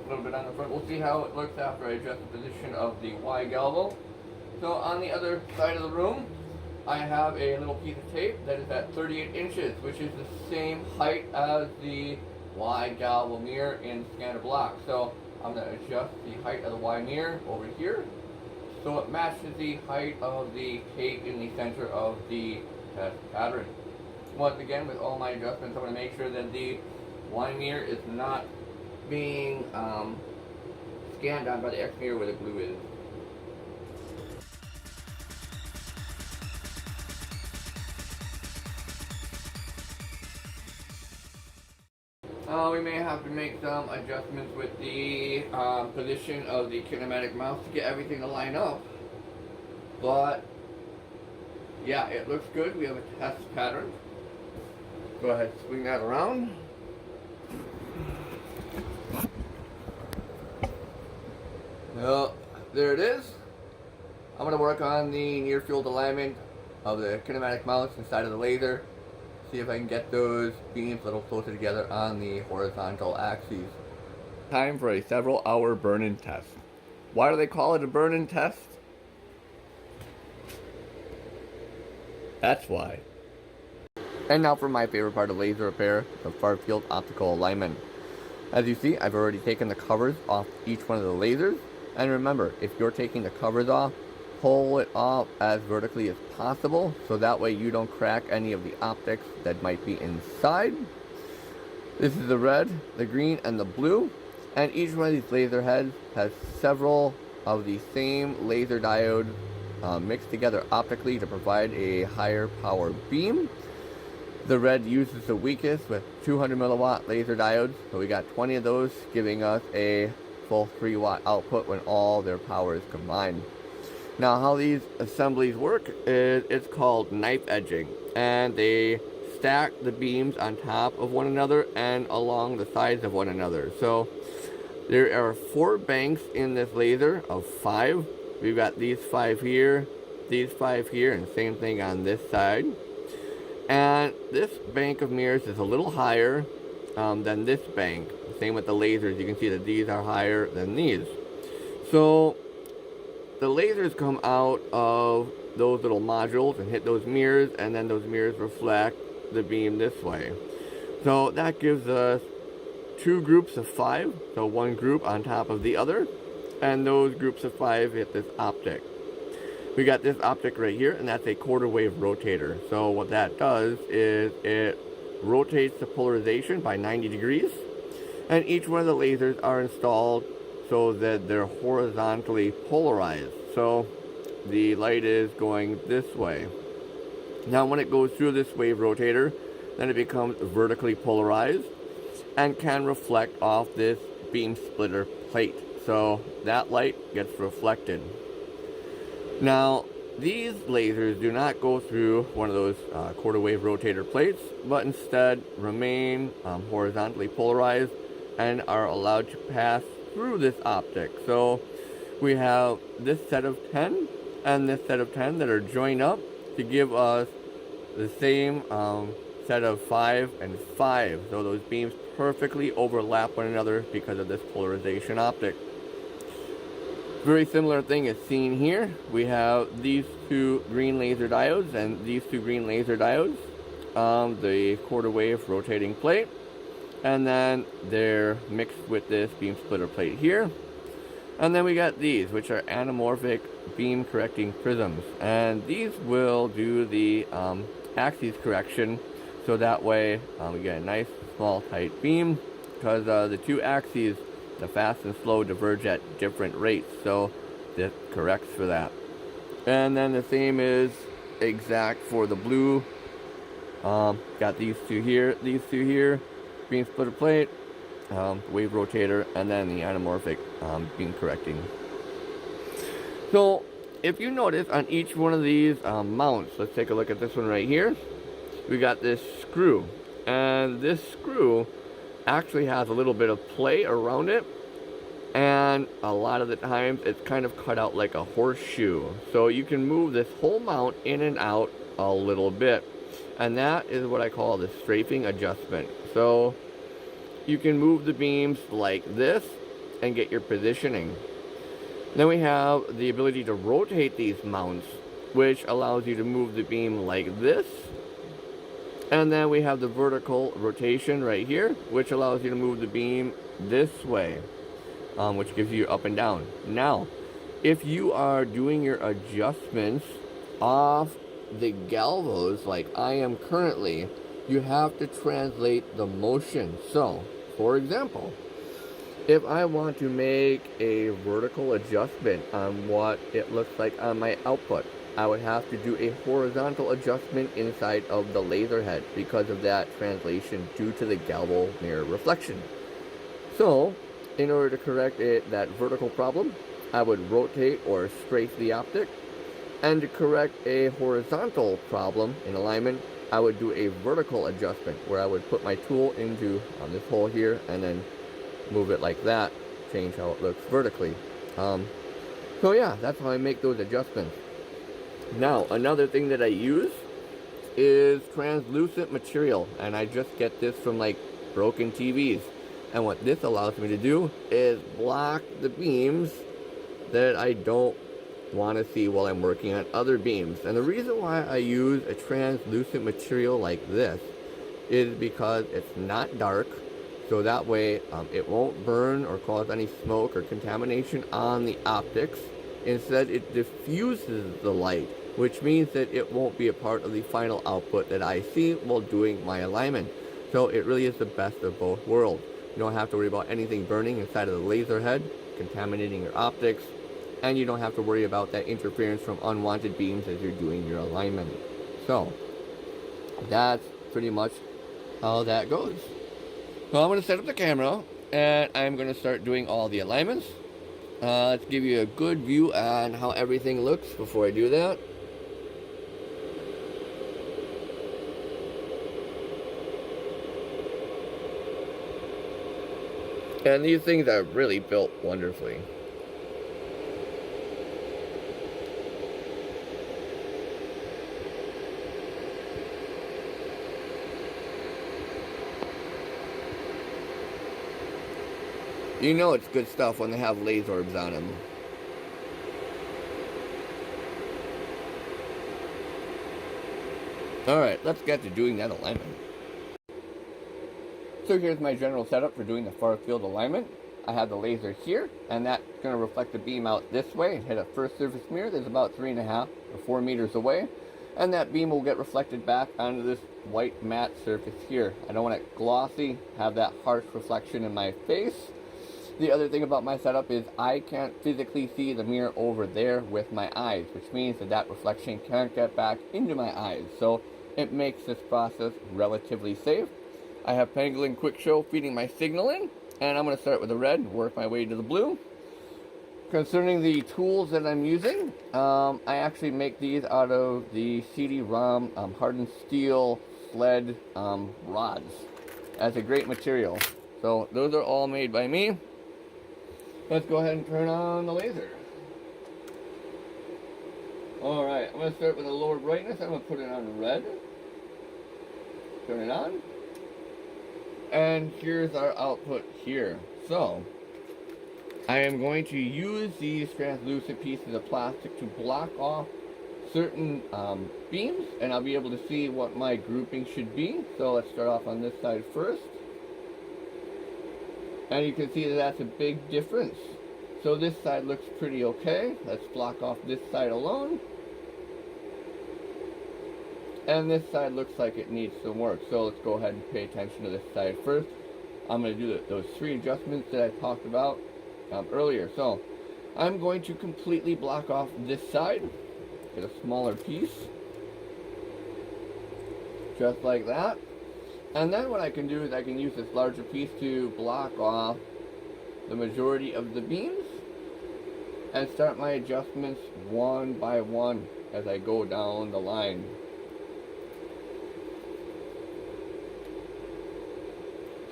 A little bit on the front. We'll see how it looks after I adjust the position of the Y galvo. So on the other side of the room, I have a little piece of tape that is at 38 inches, which is the same height as the Y galvo mirror in scanner block. So I'm going to adjust the height of the Y mirror over here, so it matches the height of the tape in the center of the test pattern. Once again, with all my adjustments, I want to make sure that the Y mirror is not being scanned on by the X mirror where the glue is. We may have to make some adjustments with the position of the kinematic mouse to get everything to line up. But yeah, it looks good. We have a test pattern. Go ahead, swing that around. Well, there it is. I'm going to work on the near field alignment of the kinematic mouse inside of the laser. See if I can get those beams a little closer together on the horizontal axes. Time for a several hour burn-in test. Why do they call it a burn-in test? That's why. And now for my favorite part of laser repair, the far field optical alignment. As you see, I've already taken the covers off each one of the lasers. And remember, if you're taking the covers off, pull it off as vertically as possible, so that way you don't crack any of the optics that might be inside. This is the red, the green, and the blue, and each one of these laser heads has several of the same laser diode mixed together optically to provide a higher power beam. The red uses the weakest with 200 milliwatt laser diodes, so we got 20 of those, giving us a full 3 watt output when all their power is combined. Now, how these assemblies work is it's called knife edging, and they stack the beams on top of one another and along the sides of one another. So there are 4 banks in this laser of 5. We've got these 5 here, these 5 here, and same thing on this side. And this bank of mirrors is a little higher than this bank. Same with the lasers. You can see that these are higher than these. So the lasers come out of those little modules and hit those mirrors, and then those mirrors reflect the beam this way. So that gives us 2 groups of 5, so one group on top of the other. and those groups of 5 hit this optic. We got this optic right here, and that's a quarter wave rotator. So what that does is it rotates the polarization by 90 degrees, and each one of the lasers are installed so that they're horizontally polarized. So the light is going this way. Now when it goes through this wave rotator, then it becomes vertically polarized and can reflect off this beam splitter plate. So that light gets reflected. Now, these lasers do not go through one of those quarter wave rotator plates, but instead remain horizontally polarized and are allowed to pass through this optic. So we have this set of 10 and this set of 10 that are joined up to give us the same set of 5 and 5. So those beams perfectly overlap one another because of this polarization optic. Very similar thing is seen here. We have these 2 green laser diodes and these 2 green laser diodes on the quarter wave rotating plate, and then they're mixed with this beam splitter plate here. And then we got these, which are anamorphic beam correcting prisms, and these will do the axis correction, so that way we get a nice small tight beam, because the 2 axes, the fast and slow, diverge at different rates, so this corrects for that. And then the same is exact for the blue. Got these 2 here, beam splitter plate, wave rotator, and then the anamorphic beam correcting. So if you notice on each one of these mounts, let's take a look at this one right here. We got this screw, and this screw actually has a little bit of play around it, and a lot of the times it's kind of cut out like a horseshoe, so you can move this whole mount in and out a little bit, and that is what I call the strafing adjustment. So you can move the beams like this and get your positioning. Then we have the ability to rotate these mounts, which allows you to move the beam like this. And then we have the vertical rotation right here, which allows you to move the beam this way, which gives you up and down. Now, if you are doing your adjustments off the galvos like I am currently, you have to translate the motion. So, for example, if I want to make a vertical adjustment on what it looks like on my output, I would have to do a horizontal adjustment inside of the laser head because of that translation due to the galvo mirror reflection. So, in order to correct that vertical problem, I would rotate or strafe the optic. And to correct a horizontal problem in alignment, I would do a vertical adjustment where I would put my tool into this hole here and then move it like that, change how it looks vertically. So yeah, that's how I make those adjustments. Now, another thing that I use is translucent material, and I just get this from like broken TVs. And what this allows me to do is block the beams that I don't want to see while I'm working on other beams. And the reason why I use a translucent material like this is because it's not dark, so that way it won't burn or cause any smoke or contamination on the optics. Instead, it diffuses the light, which means that it won't be a part of the final output that I see while doing my alignment. So it really is the best of both worlds. You don't have to worry about anything burning inside of the laser head, contaminating your optics, and you don't have to worry about that interference from unwanted beams as you're doing your alignment. So that's pretty much how that goes. So I'm going to set up the camera, and I'm going to start doing all the alignments. Let's give you a good view on how everything looks before I do that. And these things are really built wonderfully. You know it's good stuff when they have laser orbs on them. Alright, let's get to doing that alignment. So here's my general setup for doing the far field alignment. I have the laser here, and that's going to reflect the beam out this way and hit a first surface mirror that's about 3.5 or 4 meters away, and that beam will get reflected back onto this white matte surface here. I don't want it glossy, have that harsh reflection in my face. The other thing about my setup is I can't physically see the mirror over there with my eyes, which means that that reflection can't get back into my eyes. So it makes this process relatively safe. I have Pangolin Quick Show feeding my signal in, and I'm going to start with the red and work my way to the blue. Concerning the tools that I'm using, I actually make these out of the CD-ROM hardened steel sled rods. That's a great material. So those are all made by me. Let's go ahead and turn on the laser. Alright, I'm going to start with a lower brightness. I'm going to put it on red. Turn it on. And here's our output here. So, I am going to use these translucent pieces of plastic to block off certain beams, and I'll be able to see what my grouping should be. So let's start off on this side first. And you can see that that's a big difference. So this side looks pretty okay. Let's block off this side alone. And this side looks like it needs some work. So let's go ahead and pay attention to this side first. I'm going to do those 3 adjustments that I talked about earlier. So I'm going to completely block off this side. Get a smaller piece. Just like that. And then what I can do is I can use this larger piece to block off the majority of the beams and start my adjustments one by one as I go down the line.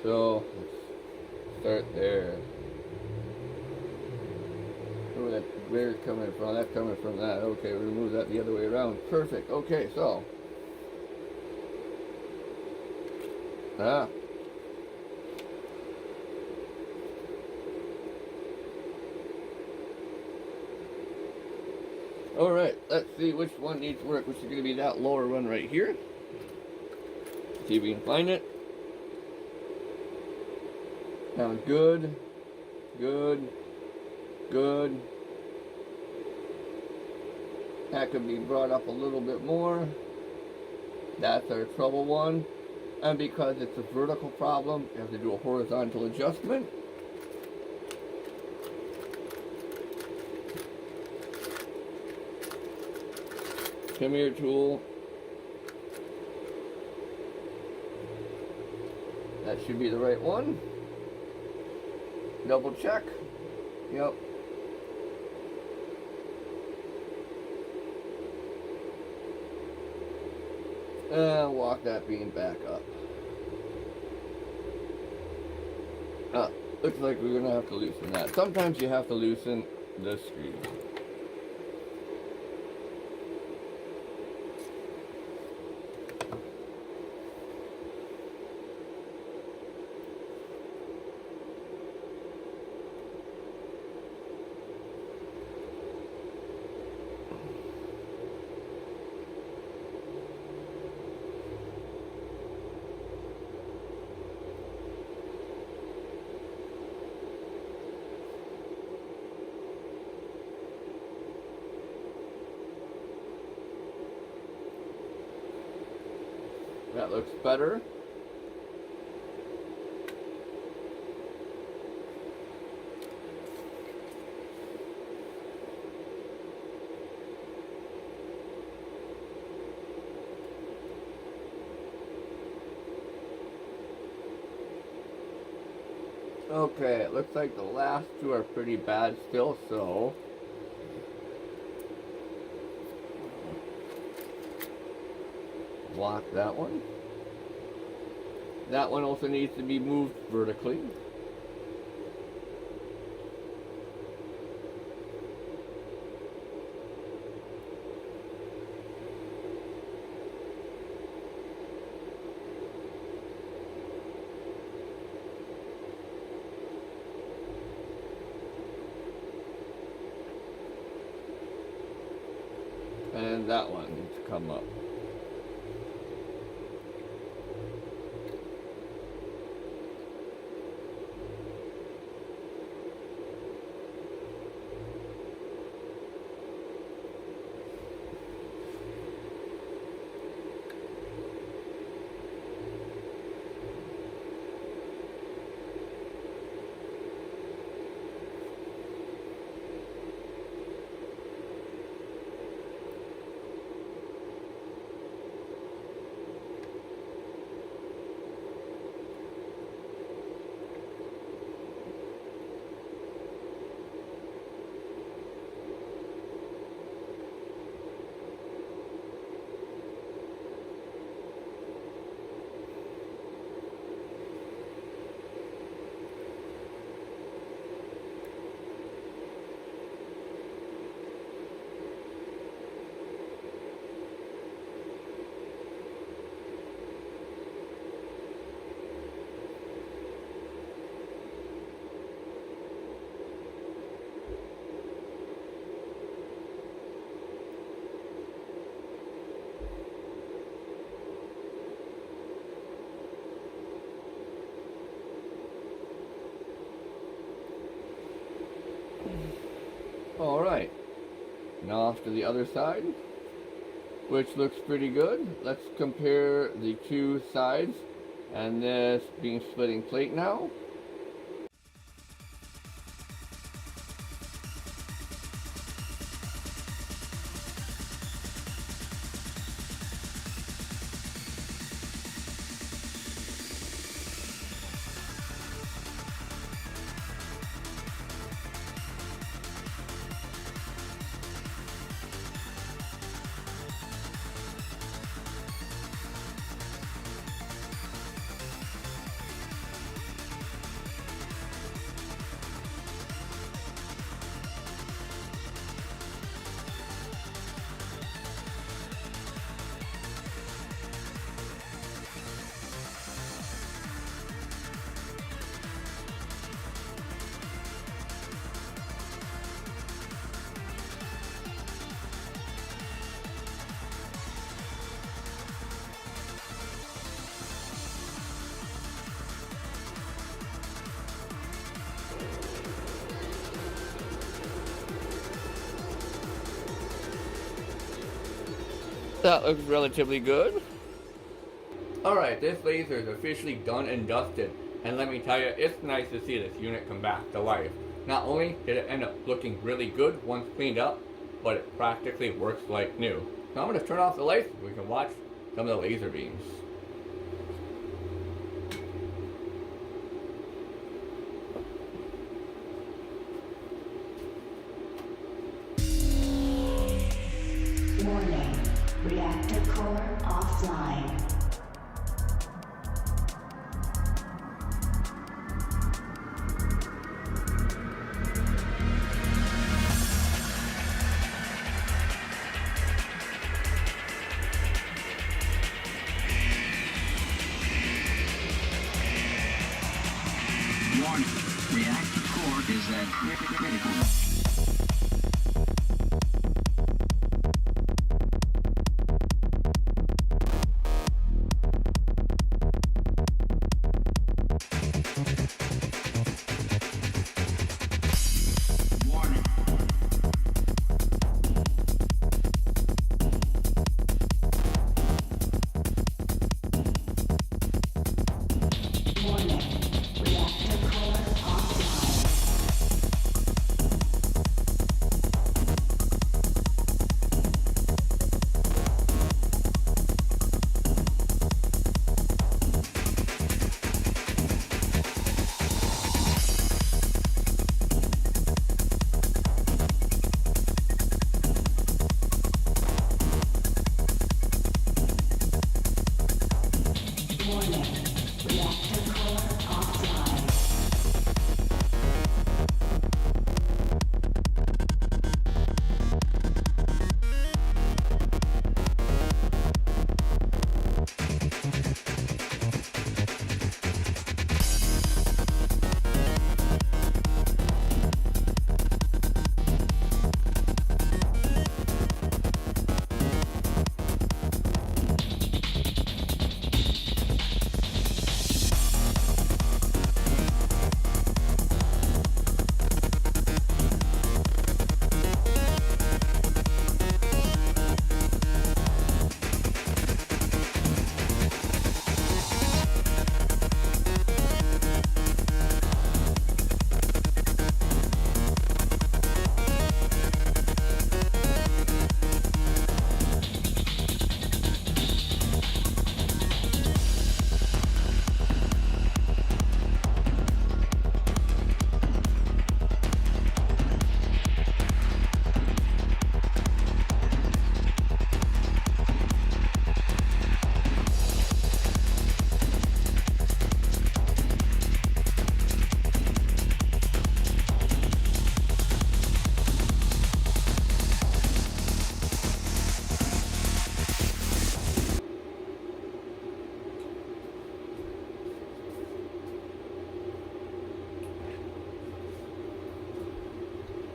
So let's start there. Where's coming from? That's coming from that. Okay, we'll move that the other way around. Perfect. Okay, so alright, let's see which one needs work, which is going to be that lower one right here. See if we can find it. Sounds good. Good. Good. That could be brought up a little bit more. That's our trouble one. And because it's a vertical problem, you have to do a horizontal adjustment. Come here, tool. That should be the right one. Double check. Yep. And walk that beam back up. Looks like we're gonna have to loosen that. Sometimes you have to loosen the screw. That looks better. Okay, it looks like the last 2 are pretty bad still, so block that one. That one also needs to be moved vertically. And that one needs to come up. Alright, now off to the other side, which looks pretty good. Let's compare the two sides and this beam splitting plate now. That looks relatively good. Alright, this laser is officially done and dusted. And let me tell you, it's nice to see this unit come back to life. Not only did it end up looking really good once cleaned up, but it practically works like new. Now I'm going to turn off the lights so we can watch some of the laser beams. Warning, reactor core offline. Warning, reactor core is at critical.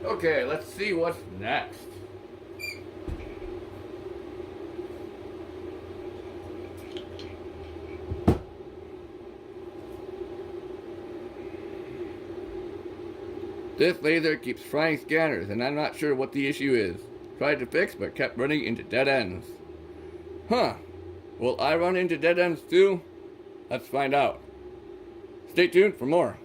Okay, let's see what's next. This laser keeps frying scanners and I'm not sure what the issue is. Tried to fix but kept running into dead ends. Huh. Will I run into dead ends too? Let's find out. Stay tuned for more.